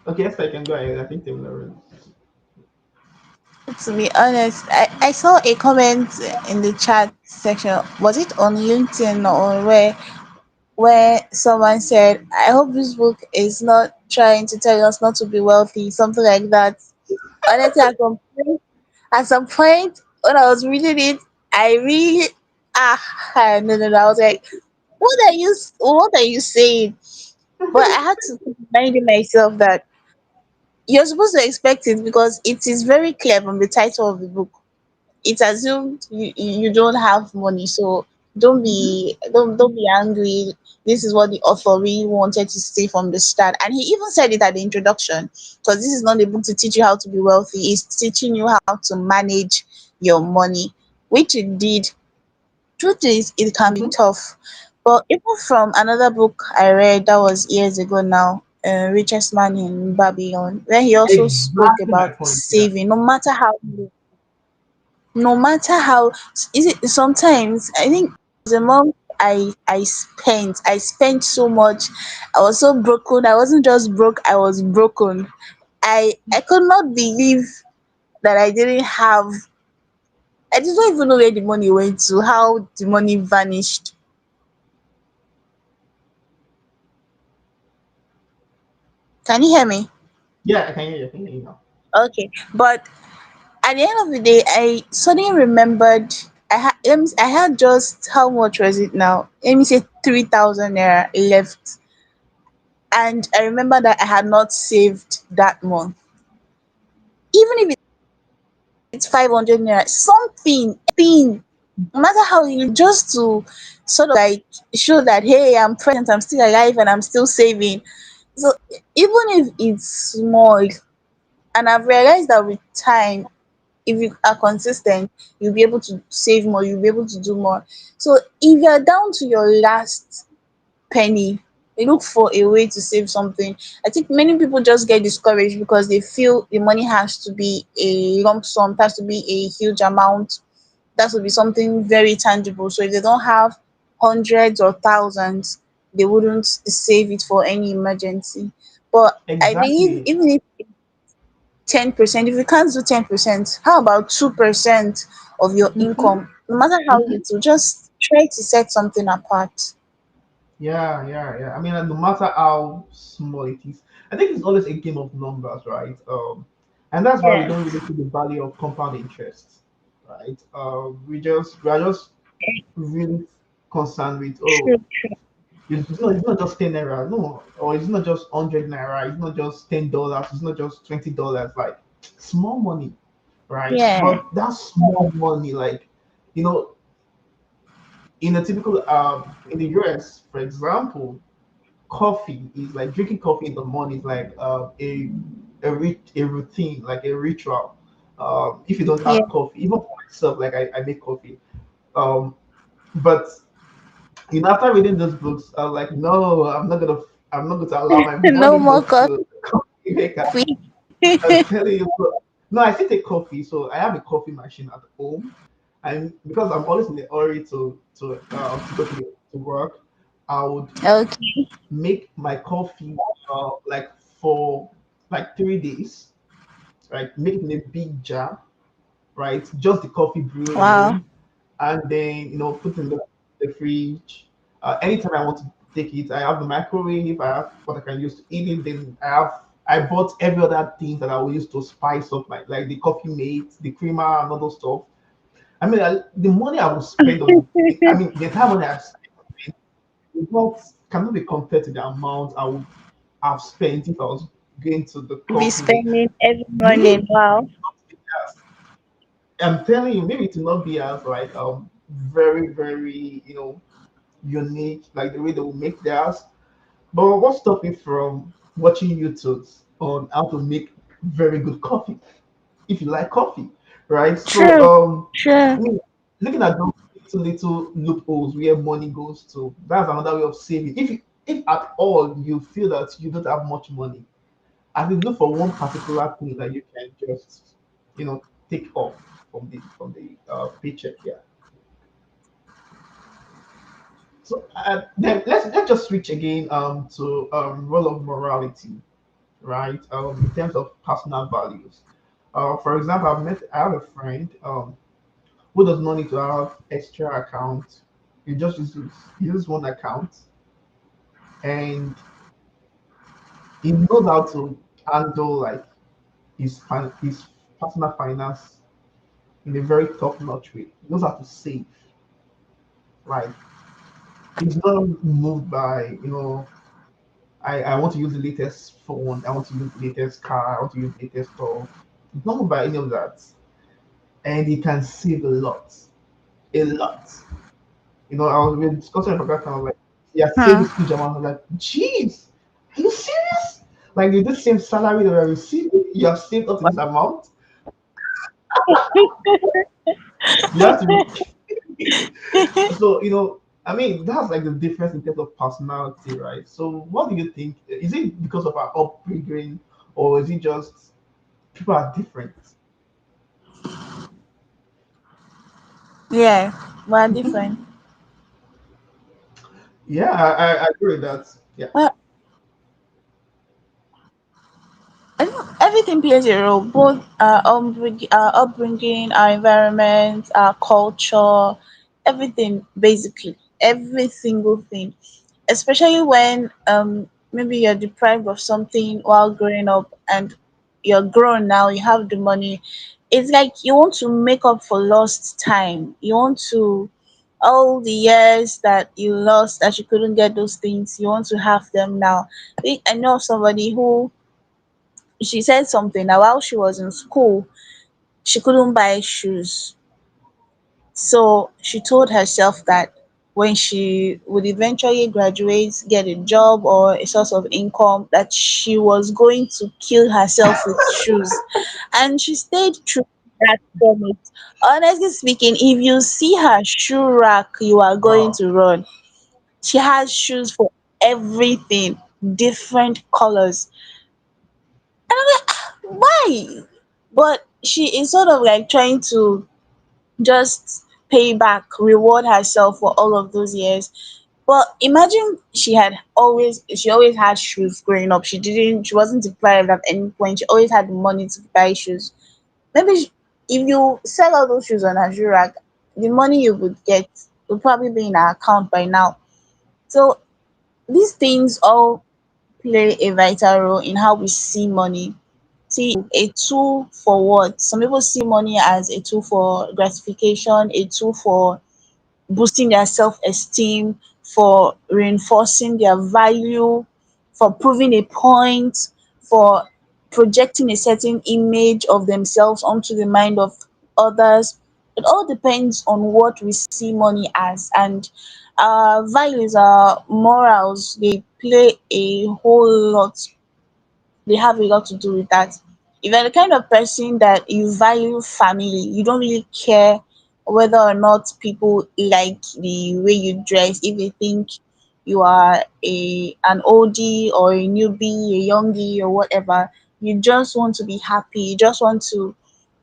Okay, yes, I can go ahead. I think Seminar. To be honest, I saw a comment in the chat section. Was it on LinkedIn or where someone said, I hope this book is not trying to tell us not to be wealthy, something like that. Honestly, at some point when I was reading it, I really no, no, no. I was like, what are you saying? But I had to keep reminding myself that you're supposed to expect it because it is very clear from the title of the book. It assumed you don't have money, so don't be angry. This is what the author really wanted to say from the start, and he even said it at the introduction, because this is not a book to teach you how to be wealthy. It's teaching you how to manage your money, which it did. Truth is, it can be Mm-hmm. tough, but even from another book I read that was years ago now, Richest Man in Babylon, where he also spoke Exactly my about point. Yeah. saving, no matter how is it. Sometimes I think the month I spent so much. I was so broken. I wasn't just broke, I was broken. I could not believe that I didn't even know where the money went to, how the money vanished. Can you hear me? Yeah, I can hear you. I can hear you now. Okay, but at the end of the day, I suddenly remembered I had just, how much was it now? Let me say 3,000 naira left, and I remember that I had not saved that month. Even if it's 500 naira, something, anything, no matter how you just to sort of like show that, hey, I'm present, I'm still alive, and I'm still saving. So even if it's small, and I've realized that with time, if you are consistent, you'll be able to save more, you'll be able to do more. So if you're down to your last penny, look for a way to save something. I think many people just get discouraged because they feel the money has to be a lump sum, it has to be a huge amount, that would be something very tangible. So if they don't have hundreds or thousands, they wouldn't save it for any emergency. But I believe Exactly. even if 10%, if you can't do 10%, how about 2% of your Mm-hmm. income? No matter how Mm-hmm. little, just try to set something apart. Yeah, yeah, yeah. I mean, no matter how small it is, I think it's always a game of numbers, right? And that's why we Yeah. don't really see the value of compound interest, right? We are just really concerned with, True, oh, true. it's not just 10 naira, no, or it's not just 100 naira, it's not just $10, it's not just $20, like small money, right? Yeah. But that small money, like, you know, in a typical in the US, for example, coffee is like drinking coffee in the morning is like a routine, like a ritual. If you don't Yeah. have coffee, even for myself, like I make coffee. Um, but after reading those books, I was like, no, I'm not going to allow my No money more go coffee. to coffee maker. I'm telling you, bro. No, I still take coffee, so I have a coffee machine at home, and because I'm always in a hurry to go to work, I would Okay. make my coffee like for like 3 days, right? Make it in a big jar, right? Just the coffee brew Wow. alone, and then put in the fridge. Anytime I want to take it, I have the microwave. I have what I can use to eat it. Then I bought every other thing that I will use to spice up my like the coffee mate, the creamer, and all those stuff. I mean, the money I will spend on, I mean, the entire money I've spent is not cannot be compared to the amount I would have spent if I was going to the Be coffee maker. spending every Maybe morning. Wow. I'm telling you, maybe it will not be as like very very unique like the way they will make theirs. But what stopped me from watching YouTubes on how to make very good coffee? If you like coffee, right? So True. True. I mean, looking at those little loopholes where money goes to, that's another way of saving. If at all you feel that you don't have much money, I will look for one particular thing that you can just take off from the paycheck. Yeah. So then let's just switch again to role of morality, right? In terms of personal values. For example, I have a friend who does not need to have extra account. He uses one account, and he knows how to handle like his personal finance in a very top notch way. He knows how to save, right? It's not moved by, I want to use the latest phone, I want to use the latest car, I want to use the latest stuff. It's not moved by any of that. And it can save a lot. A lot. I was with discussing about that, and I was like, yeah, save Hmm. this huge amount. I was like, jeez, are you serious? Like, with the same salary that I receiving, you have saved up to this amount? You have to be. So, I mean, that's like the difference in terms of personality, right? So, what do you think? Is it because of our upbringing, or is it just people are different? Yeah, we're different. Yeah, I agree with that. Yeah. Well, I think everything plays a role, both our upbringing, our environment, our culture, everything basically, every single thing. Especially when maybe you're deprived of something while growing up and you're grown now, you have the money. It's like you want to make up for lost time. You want to all the years that you lost that you couldn't get those things, you want to have them now. I know somebody who she said something that while she was in school, she couldn't buy shoes. So she told herself that when she would eventually graduate, get a job or a source of income, that she was going to kill herself with shoes. And she stayed true to that promise. Honestly speaking, if you see her shoe rack, you are going Wow. to run. She has shoes for everything, different colors. And I'm like, "Ah, why?" But she is sort of like trying to just pay back, reward herself for all of those years. But imagine she always had shoes growing up. She wasn't deprived at any point. She always had money to buy shoes. Maybe if you sell all those shoes on her shoe rack, the money you would get would probably be in her account by now. So these things all play a vital role in how we see money. See, a tool for what? Some people see money as a tool for gratification, a tool for boosting their self-esteem, for reinforcing their value, for proving a point, for projecting a certain image of themselves onto the mind of others. It all depends on what we see money as, and our values, our morals, they play a whole lot, they have a lot to do with that. If you're the kind of person that you value family, you don't really care whether or not people like the way you dress, if they think you are an oldie or a newbie, a youngie or whatever, you just want to be happy, you just want to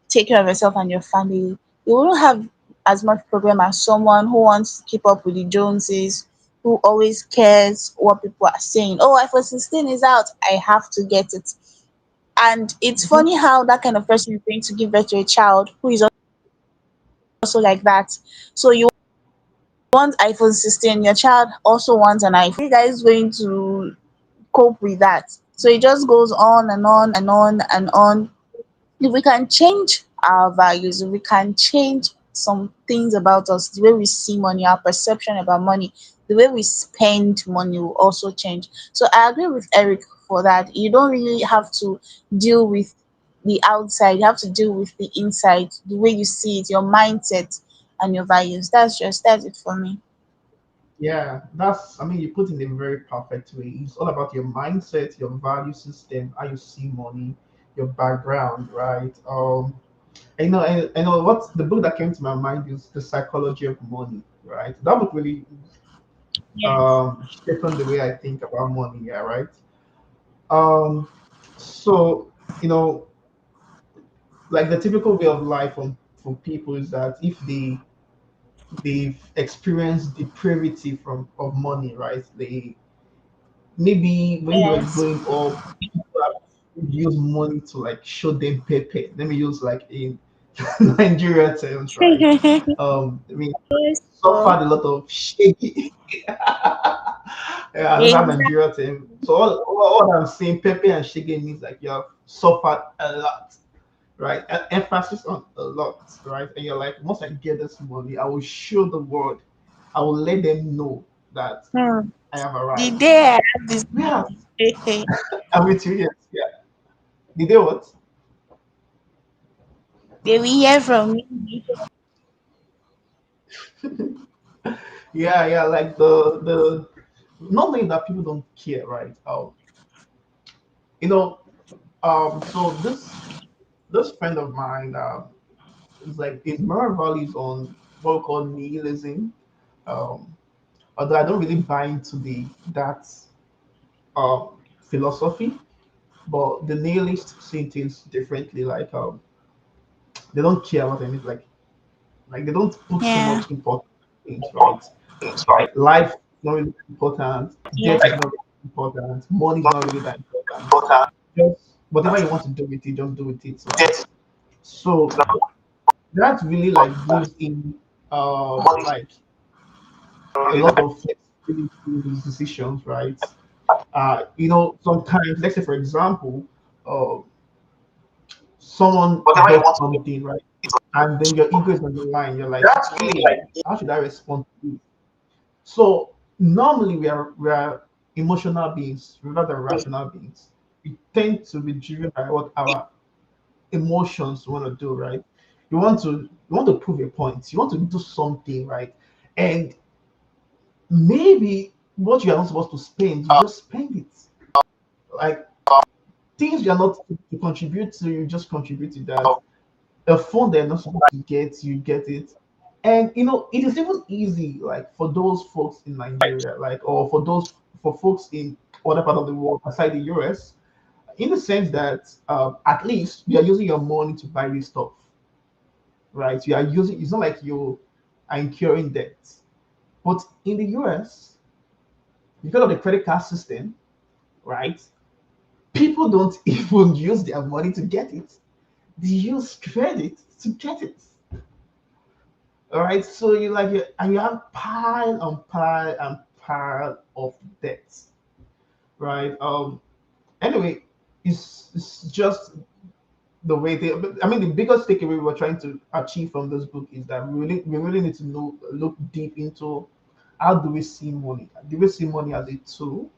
take care of yourself and your family. You wouldn't have as much problem as someone who wants to keep up with the Joneses, who always cares what people are saying. Oh, iPhone 16 is out, I have to get it. And it's Mhm. funny how that kind of person is going to give birth to a child who is also like that. So you want iPhone 16, your child also wants an iPhone. You guys going to cope with that? So it just goes on and on and on and on. If we can change our values, if we can change some things about us, the way we see money, our perception about money, the way we spend money will also change. So I agree with Eric for that. You don't really have to deal with the outside, you have to deal with the inside, the way you see it, your mindset and your values. That's it for me. Yeah, I mean, you put it in a very perfect way. It's all about your mindset, your value system, how you see money, your background, right? I know what the book that came to my mind is The Psychology of Money, right? That book really Yes. shaped on the way I think about money, yeah, right? Um, so, you know, like the typical way of life for people is that if they've experienced depravity from of money, right? They maybe when they were Yes. growing up, people have used money to like show them pepe. Let me use like in Nigeria terms, right? I mean, Yes. So, suffered a lot of shaggy. Yeah, those are exactly. Nigeria terms. So all I'm saying, pepe and shaggy means like you have suffered a lot, right? Emphasis on a lot, right? And you're like, once I get this money, I will show the world. I will let them know. that Hmm. I have The arrived. day I have this Yeah, money, I'm with you. Yes, yeah. Did they what? they will hear from me. Yeah, yeah. Like the not only that people don't care, right? You know, so this friend of mine, is like his moral values on what we call nihilism. Um, although I don't really buy into the that philosophy, but the nihilists see things differently. Like they don't care about anything. Like they don't put so Yeah. much importance in things, right? Like life is not really important, Yeah. death is not really important, money is not really that important. Just whatever you want to do with it, just do with it, right? So that really like gives in like a lot of flexibility in his decisions, right? Sometimes, let's say for example, uh, someone gets something, right? And then your ego is on the line. You're like, hey, how should I respond to this? So normally we are emotional beings rather than rational beings. We tend to be driven by what our emotions want to do, right? You want to prove a point. You want to do something, right? And maybe what you are not supposed to spend, you just spend it. Like things you're not to contribute to, you just contribute to that. A phone they're not supposed to get, you get it. And it is even easy, like for those folks in Nigeria, like or for folks in other part of the world aside the US, in the sense that at least you are using your money to buy this stuff, right? You are using. It's not like you are incurring debt. But in the US, because of the credit card system, right? People don't even use their money to get it. They use credit to get it. All right. So and you have pile and pile and pile of debts, right? Anyway, it's just the way they. I mean, the biggest takeaway we're trying to achieve from this book is that we really need to look deep into how do we see money? Do we see money as a tool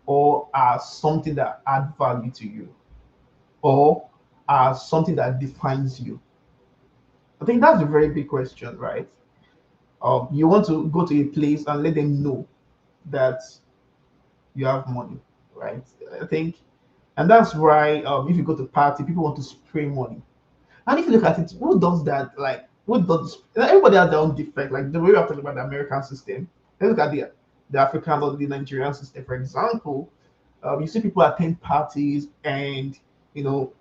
or as something that add value to you, or as something that defines you? I think that's a very big question, right? You want to go to a place and let them know that you have money, right? I think, and that's why if you go to party, people want to spray money. And if you look at it, who does that? Like, who does? Everybody has their own defect. Like the way we are talking about the American system. Let's look at the African or the Nigerian system, for example. You see people attend parties and you know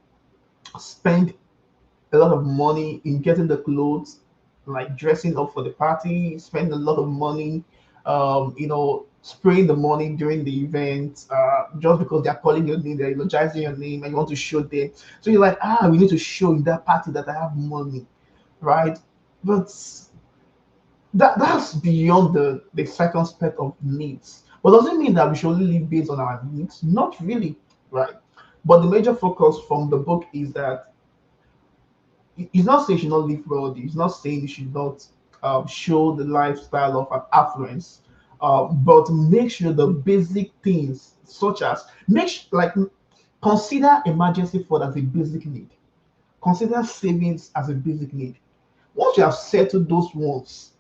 spend a lot of money in getting the clothes, like dressing up for the party, spend a lot of money, spraying the money during the event, just because they're calling your name, they're eulogizing your name, and you want to show them. So you're like, we need to show in that party that I have money, right? But that's beyond the circumspect of needs. But does it mean that we should only live based on our needs? Not really, right? But the major focus from the book is that he's not saying you should not live wealthy. He's not saying you should not show the lifestyle of an affluence, but make sure the basic things, such as consider emergency fund as a basic need. Consider savings as a basic need. Once you have settled those ones,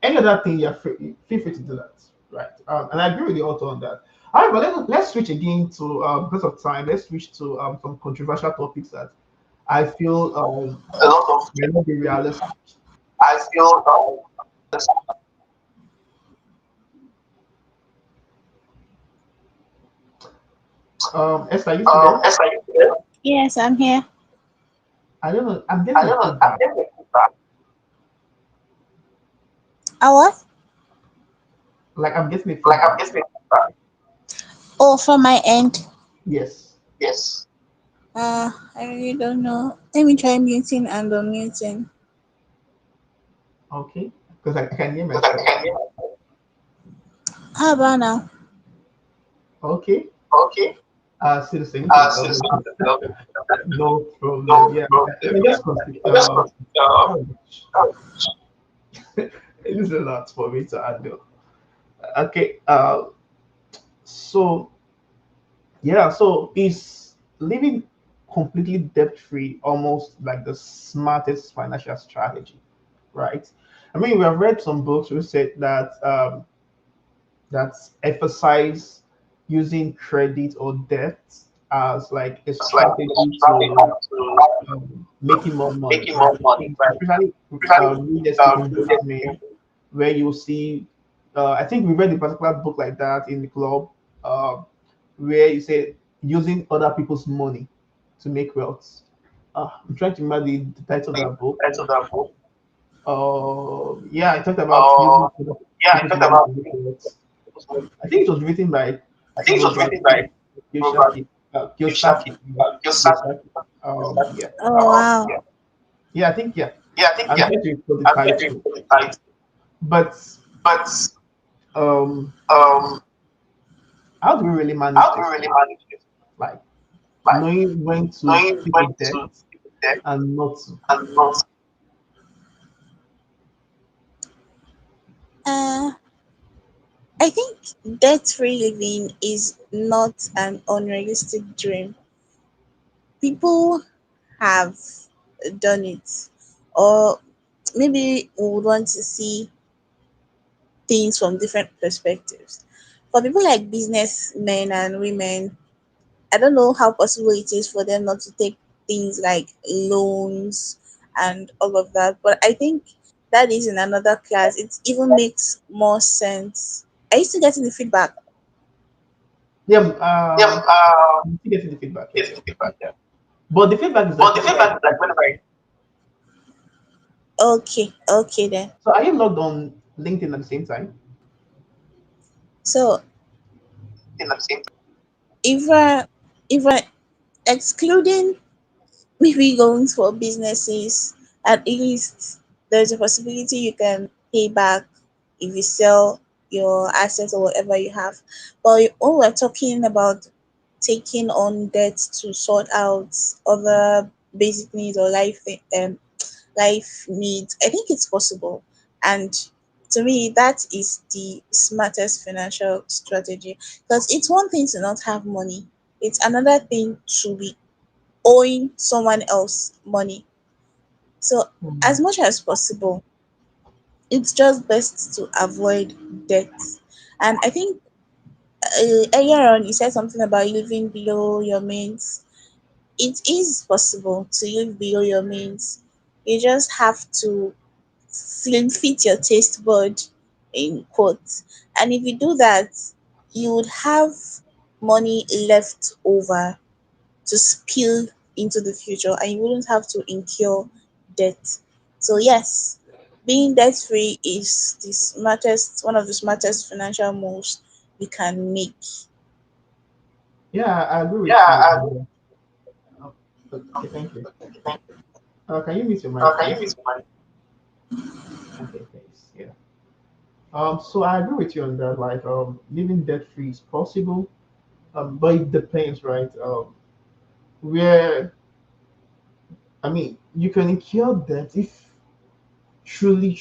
any other thing you're free, feel free to do that, right? And I agree with the author on that. All right, but let's switch again to because of time. Let's switch to some controversial topics that I feel A lot of may not be realistic. I feel Esther, are you still there? Esther, you there? Yes, I'm here. I don't know. I'm I getting a don't know. I'm feedback. getting feedback. A what? Like I'm getting a Like I'm feedback. getting feedback. Oh, from my end. Yes. Yes. I really don't know. Let me try muting and unmuting. Okay. Because I can hear Because I myself. can hear. How about now? Okay. Okay. Still the same thing. Still Okay. something. Okay. No problem. No Yeah. problem. You can Yeah. just continue. I just Oh, it is a lot for me to handle. Okay. So yeah, so is living completely debt free almost like the smartest financial strategy, right? I mean, we have read some books who said that that emphasize using credit or debt as like a strategy to making more money, right? Especially real estate investment, where you see, I think we read a particular book like that in the club, uh, where you say using other people's money to make wealth. I'm trying to remember the title of that book. Yeah, I talked about using other people's money to make wealth. I think it was written by Robert Kiyosaki. Kiyosaki. Kiyosaki. Yeah. Oh wow. Yeah, I think yeah. I'm trying to recall the title, but um, how do we really manage this? Like knowing when to keep a debt and not to. Uh, I think debt-free living is not an unrealistic dream. People have done it, or maybe we would want to see things from different perspectives. For people like businessmen and women, I don't know how possible it is for them not to take things like loans and all of that, but I think that is in another class. It even makes more sense. Are you still getting the feedback? Yeah, I'm still getting the feedback. Yeah, but the feedback is like whenever I. Okay, okay then. So are you logged on LinkedIn at the same time? So if if excluding maybe going for businesses, at least there's a possibility you can pay back if you sell your assets or whatever you have. But when we're talking about taking on debt to sort out other basic needs or life needs, I think it's possible. And to me, that is the smartest financial strategy, because it's one thing to not have money, it's another thing to be owing someone else money. So, as Hmm. much as possible, it's just best to avoid debt. And I think earlier on you said something about living below your means. It is possible to live below your means. You just have to slim fit your taste bud, in quotes. And if you do that, you would have money left over to spill into the future, and you wouldn't have to incur debt. So yes, being debt free is the smartest one of the smartest financial moves we can make. Yeah, I agree with you. Oh, okay, thank you. Can you mute your mic, please? Okay, thanks. Yeah. So I agree with you on that. Like, living debt free is possible, but it depends, right? Where I mean, you can incur debt if truly,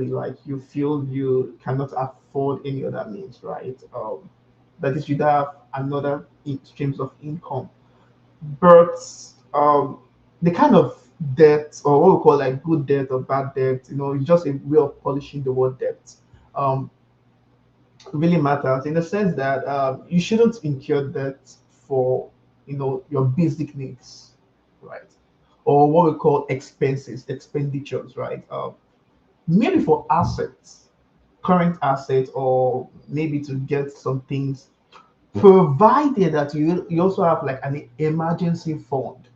like you feel you cannot afford any other means, right? That is, you have another streams of income, but the kind of debt or what we call like good debt or bad debt, it's just a way of polishing the word debt. Um, really matters in the sense that you shouldn't incur debt for your basic needs, right? Or what we call expenditures, right? Maybe for assets, current assets, or maybe to get some things, provided that you also have like an emergency fund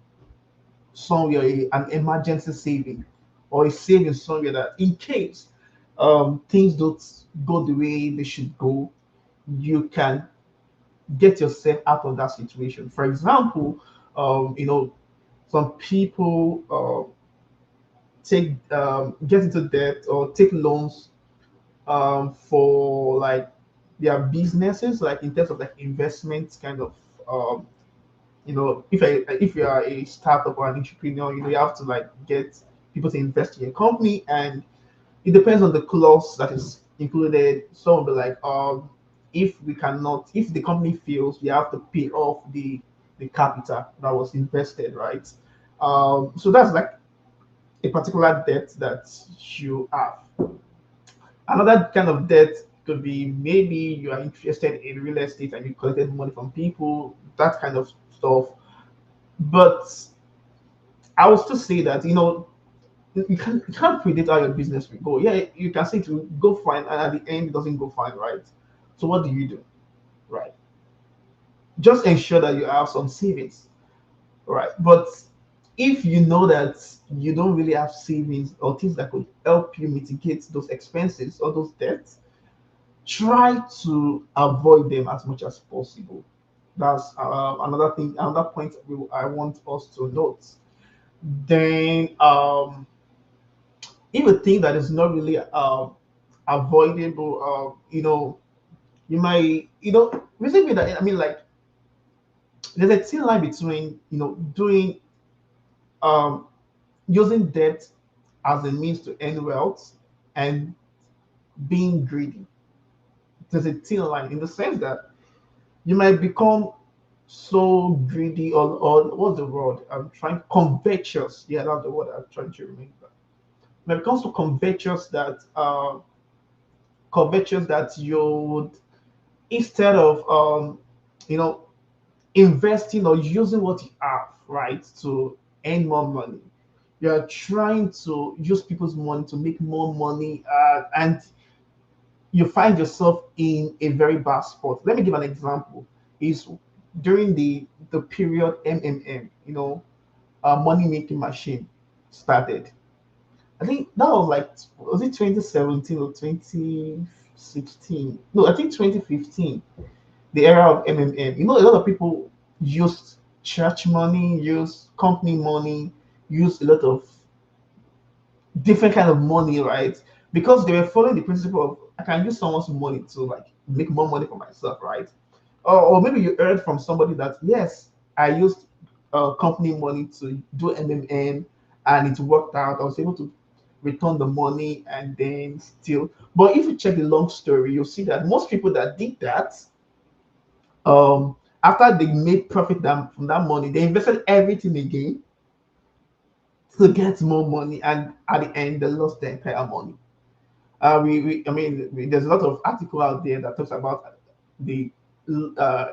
somewhere, an emergency saving, or a saving somewhere that in case things don't go the way they should go, you can get yourself out of that situation. For example, some people take get into debt or take loans for like their businesses, like in terms of like investments, kind of. Um, if you are a startup or an entrepreneur, you have to like get people to invest in your company, and it depends on the clause that is included. Some will be like, if we cannot, if the company fails, we have to pay off the capital that was invested, right? So that's like a particular debt that you have. Another kind of debt could be maybe you are interested in real estate and you collected money from people, that kind of stuff. But I would still say that, you can't predict how your business will go. Yeah, you can say it will go fine, and at the end it doesn't go fine, right? So what do you do, right? Just ensure that you have some savings, right? But if you know that you don't really have savings or things that could help you mitigate those expenses or those debts, try to avoid them as much as possible. That's another thing, another point I want us to note. Then, if you think that is not really avoidable, you might, basically that, I mean, like, there's a thin line between, doing, um, using debt as a means to earn wealth and being greedy. There's a thin line in the sense that you might become so greedy, or what's the word? I'm trying covetous. Yeah, that's the word I'm trying to remember. When it comes to covetous that you would, instead of you know investing or using what you have, right, to earn more money, you're trying to use people's money to make more money, and you find yourself in a very bad spot. Let me give an example. Is during the period MMM, money making machine started. I think that was like, was it 2017 or 2016? No, I think 2015, the era of MMM. A lot of people used church money, used company money, used a lot of different kind of money, right? Because they were following the principle of, I can use someone's money to like make more money for myself, right? Or maybe you heard from somebody that, yes, I used company money to do MMM and it worked out. I was able to return the money and then still. But if you check the long story, you'll see that most people that did that, after they made profit from that money, they invested everything again to get more money, and at the end, they lost their entire money. I mean, there's a lot of article out there that talks about the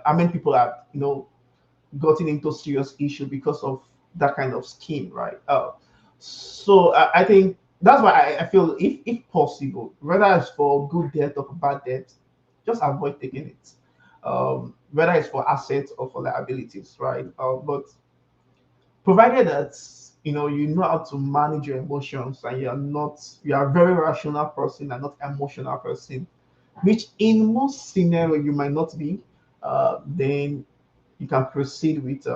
how many people have gotten into serious issue because of that kind of scheme, right? So I think that's why I feel, if possible, whether it's for good debt or for bad debt, just avoid taking it. Whether it's for assets or for liabilities, right? But provided that you know how to manage your emotions, and you are a very rational person and not emotional person, which in most scenario you might not be, then you can proceed with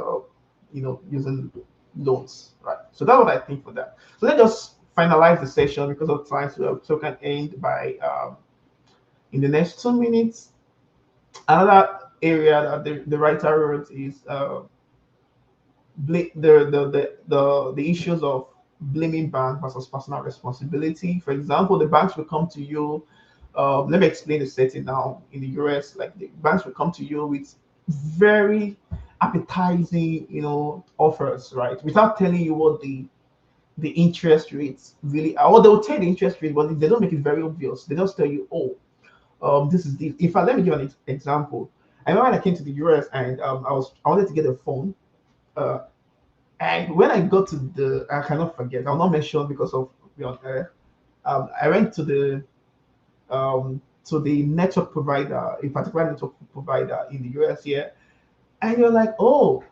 using loans, right? So that's what I think for that. So let's just finalize the session because of time, so can end by in the next 2 minutes. Another area that the writer wrote is the issues of blaming bank versus personal responsibility. For example, the banks will come to you. Let me explain the setting now in the US. Like, the banks will come to you with very appetizing, offers, right? Without telling you what the interest rates really are. Or they'll tell the interest rate, but they don't make it very obvious. They just tell you, oh, this is this. In fact, let me give an example. I remember when I came to the US, and I wanted to get a phone. Uh, and when I got to I cannot forget, I'll not mention because of be on air. I went to the network provider, a particular network provider in the US here, and you're like, oh,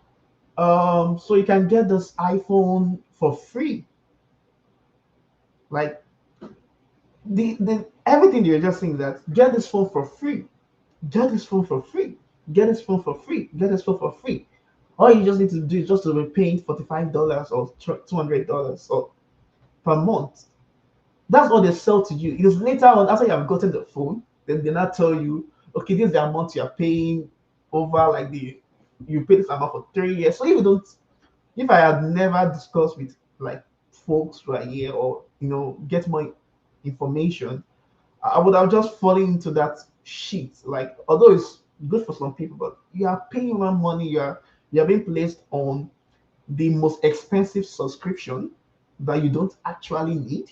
so you can get this iPhone for free. Like, the everything you're just saying, that get this phone for free, get this phone for free, get this phone for free, get this phone for free. All you just need to do is just to be paying $45 or $200 or per month. That's what they sell to you. It is later on, after you have gotten the phone, then they now tell you, okay, this is the amount you are paying over, like, you pay this amount for 3 years. So if I had never discussed with, like, folks who are here, or get more information, I would have just fallen into that shit. Like, although it's good for some people, but you are paying more money. You are being placed on the most expensive subscription that you don't actually need,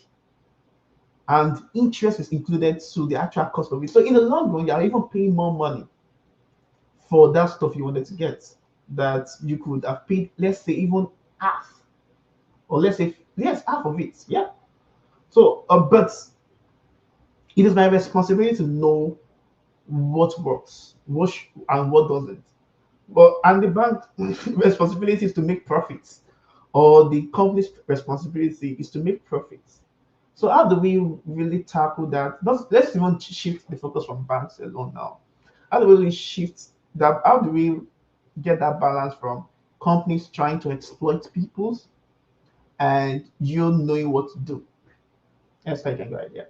and interest is included to the actual cost of it. So in the long run, you are even paying more money for that stuff you wanted to get that you could have paid, let's say, even half, or let's say, yes, half of it. Yeah. So, but it is my responsibility to know what works, and what doesn't. But and the bank responsibility is to make profits, or the company's responsibility is to make profits. So how do we really tackle that? Let's even shift the focus from banks alone now. How do we really shift that? How do we get that balance from companies trying to exploit people's and you knowing what to do? That's like a good idea.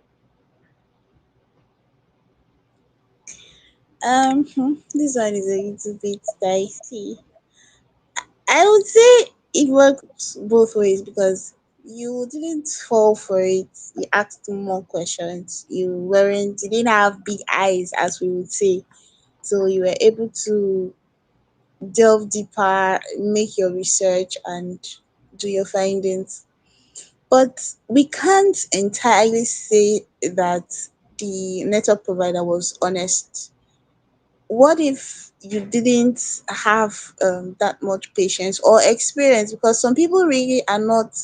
This one is a little bit dicey. I would say it works both ways because you didn't fall for it. You asked more questions. You didn't have big eyes, as we would say. So you were able to delve deeper, make your research, and do your findings. But we can't entirely say that the network provider was honest. What if you didn't have that much patience or experience? Because some people really are not,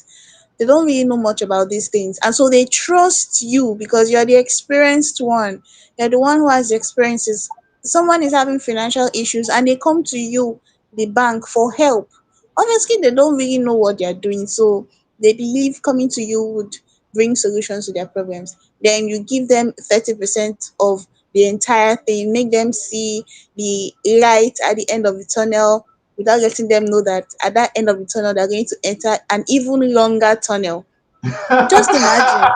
they don't really know much about these things. And so they trust you because you're the experienced one. You're the one who has the experiences. Someone is having financial issues and they come to you, the bank, for help. Obviously, they don't really know what they're doing. So they believe coming to you would bring solutions to their problems. Then you give them 30% of the entire thing, make them see the light at the end of the tunnel without letting them know that at that end of the tunnel they're going to enter an even longer tunnel. Just imagine.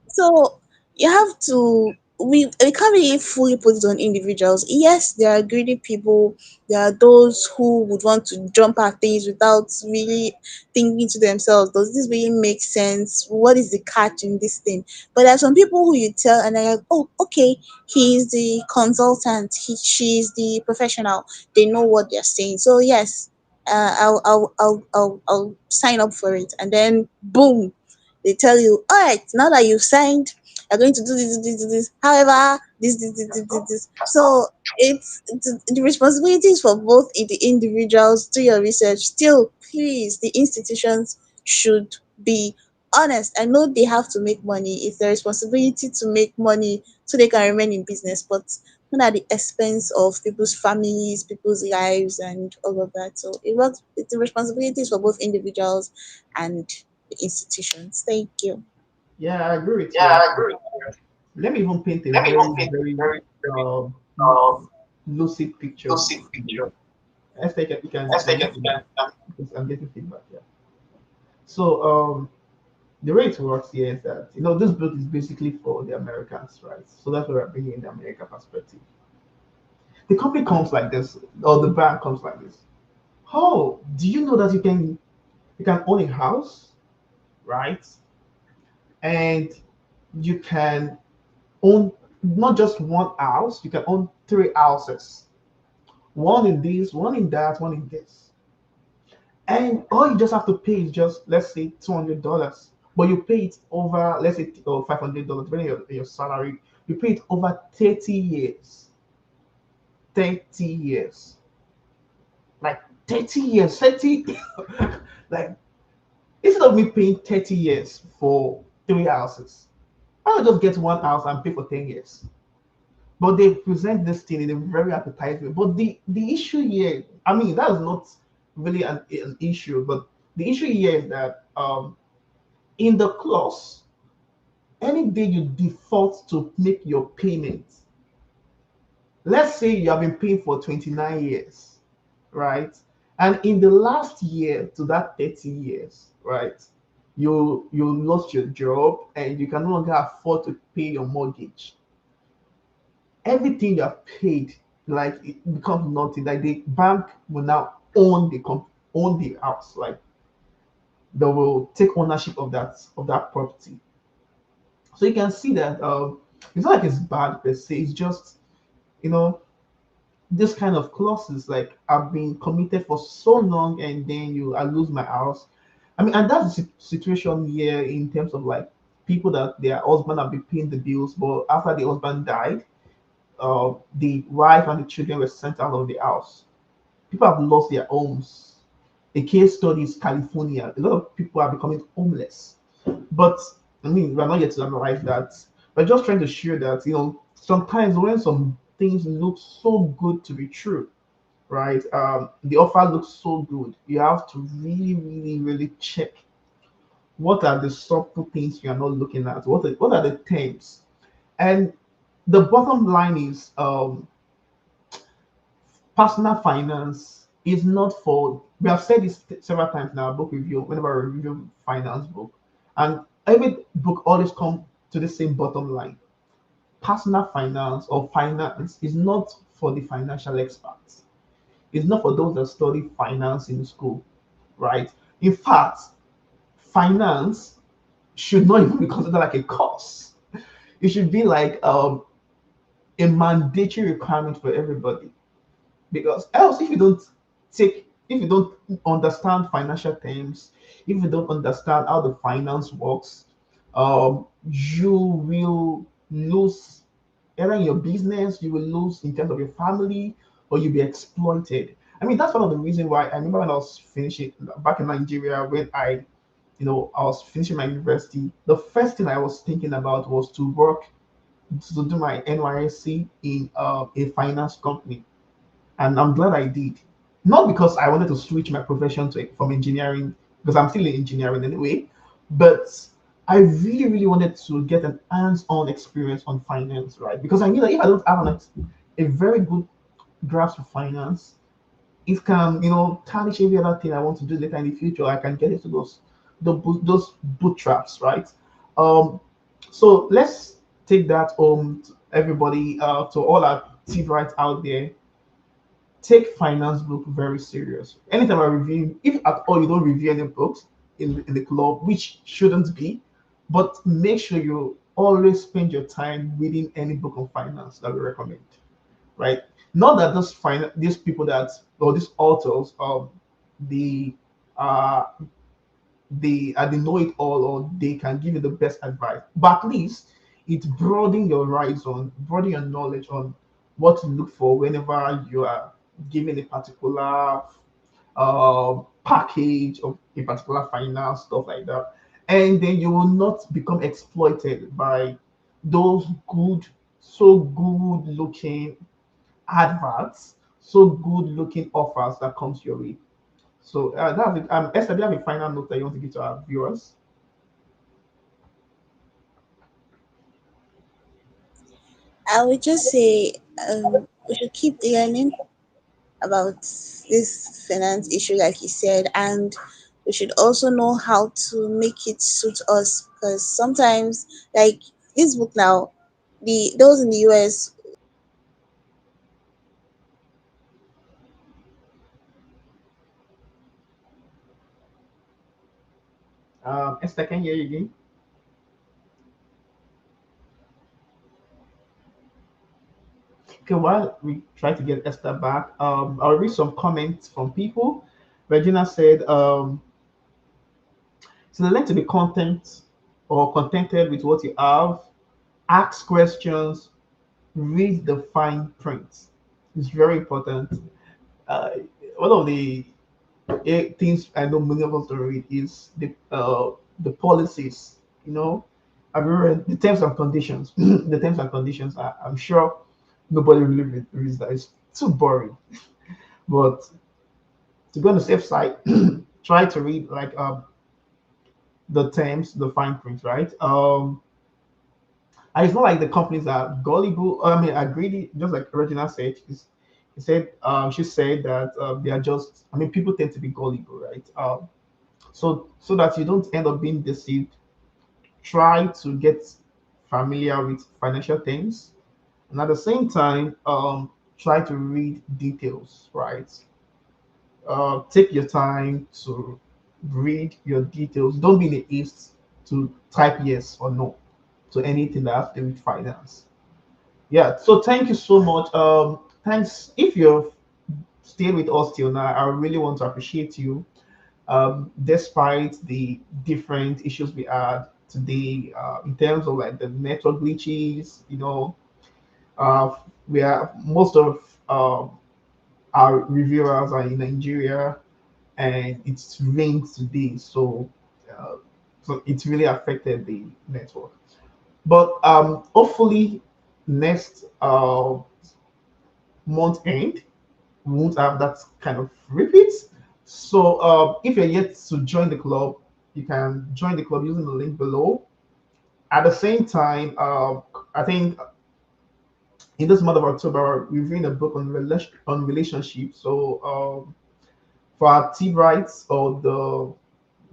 So you have to, we can't really fully put it on individuals. Yes, there are greedy people, there are those who would want to jump at things without really thinking to themselves, does this really make sense? What is the catch in this thing? But there are some people who you tell and they're like, oh, okay, he's the consultant, she's the professional, they know what they're saying. So yes, I'll sign up for it. And then boom, they tell you, all right, now that you've signed, you're going to do this. However, this. So it's the responsibilities for both the individuals. Do your research. Still, please, the institutions should be honest. I know they have to make money. It's their responsibility to make money so they can remain in business, but not at the expense of people's families, people's lives, and all of that. So it works. It's the responsibilities for both individuals and the institutions. Thank you. Yeah, I agree with you. Let me even paint a very, very um, lucid picture. Let's take it. You can get feedback because I'm getting feedback. Yeah. So the way it works here is that this book is basically for the Americans, right? So that's why we're bringing in the American perspective. The company comes like this, or the bank comes like this. Oh, do you know that you can own a house, right? And you can own not just one house, you can own three houses. One in this, one in that, one in this. And all you just have to pay is just, let's say, $200. But you pay it over, let's say, $500, depending on your salary. You pay it over 30 years. 30 years. Like 30 years. 30. Like, instead of me paying 30 years for three houses, I'll just get one house and pay for 10 years. But they present this thing in a very appetizing. But the issue here, I mean, that is not really an issue. But the issue here is that in the clause, any day you default to make your payment, let's say you have been paying for 29 years, right? And in the last year to that 30 years, right? You lost your job and you can no longer afford to pay your mortgage. Everything you have paid, like, it becomes nothing. Like, the bank will now own the house. Like, they will take ownership of that property. So you can see that. It's not like it's bad per se. It's just, you know, this kind of clauses like I've been committed for so long and then I lose my house. I mean, and that's the situation here in terms of like people that their husband have been paying the bills, but after the husband died, the wife and the children were sent out of the house. People have lost their homes. A case study is California. A lot of people are becoming homeless. But I mean, we're not yet to analyze that. We're just trying to share that, sometimes when some things look so good to be true, right? The offer looks so good. You have to really, really, really check what are the subtle things you are not looking at. What are the terms? And the bottom line is, personal finance is not for. We have said this several times in our book review. Whenever we review finance book, and every book always come to the same bottom line. Personal finance or finance is not for the financial experts. It's not for those that study finance in school, right? In fact, finance should not even be considered like a course. It should be like a mandatory requirement for everybody. Because else, if you don't understand financial terms, if you don't understand how the finance works, you will lose either in your business, you will lose in terms of your family, or you'll be exploited. I mean, that's one of the reasons why I remember when I was finishing back in Nigeria, when I was finishing my university, the first thing I was thinking about was to work to do my NYSC in a finance company, and I'm glad I did. Not because I wanted to switch my profession from engineering, because I'm still in engineering anyway, but I really, really wanted to get an hands-on experience on finance, right? Because I knew that if I don't have a very good grasp of finance, it can, tarnish every other thing I want to do later in the future. I can get into those bootstraps, right? Um, so let's take that home, to everybody, to all our tea right out there. Take finance book very serious. Anytime I review, if at all you don't review any books in the club, which shouldn't be, but make sure you always spend your time reading any book on finance that we recommend, right? Not that these people that or these authors the uh they know it all or they can give you the best advice, but at least it broaden your horizon, broaden your knowledge on what to look for whenever you are given a particular package of a particular finance stuff like that, and then you will not become exploited by those so good looking adverts, so good looking offers that comes your way. So that's it. Esther, do you have a final note that you want to give to our viewers? I would just say we should keep learning about this finance issue, like you said, and we should also know how to make it suit us because sometimes, like this book now, those in the US. Esther, can you hear you again? Okay, while we try to get Esther back, I'll read some comments from people. Regina said, so learn to be content or contented with what you have, ask questions, read the fine print. It's very important. Uh, one of the things I know many of us don't read is the policies. I've read the terms and conditions. The terms and conditions. I'm sure nobody really reads that. It's too boring. But to be on the safe side, try to read like the terms, the fine print, right? And it's not like the companies are gullible. I mean, are greedy. Just like Regina said, she said that they are just. I mean, people tend to be gullible, right? So that you don't end up being deceived, try to get familiar with financial things, and at the same time try to read details, right? Take your time to read your details. Don't be in a haste to type yes or no. to anything that has to do with finance. Yeah, so thank you so much. Thanks if you've stayed with us till now. I really want to appreciate you. Despite the different issues we had today, in terms of like the network glitches, uh, we are most of our reviewers are in Nigeria, and it's rained today, uh, so it's really affected the network. But hopefully next month end we won't have that kind of repeat. So if you're yet to join the club, you can join the club using the link below. At the same time, I think in this month of October, we're reading a book on relationships. So for our team rights or the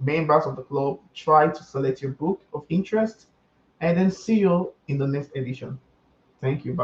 members of the club, try to select your book of interest, and then see you in the next edition. Thank you. Bye bye.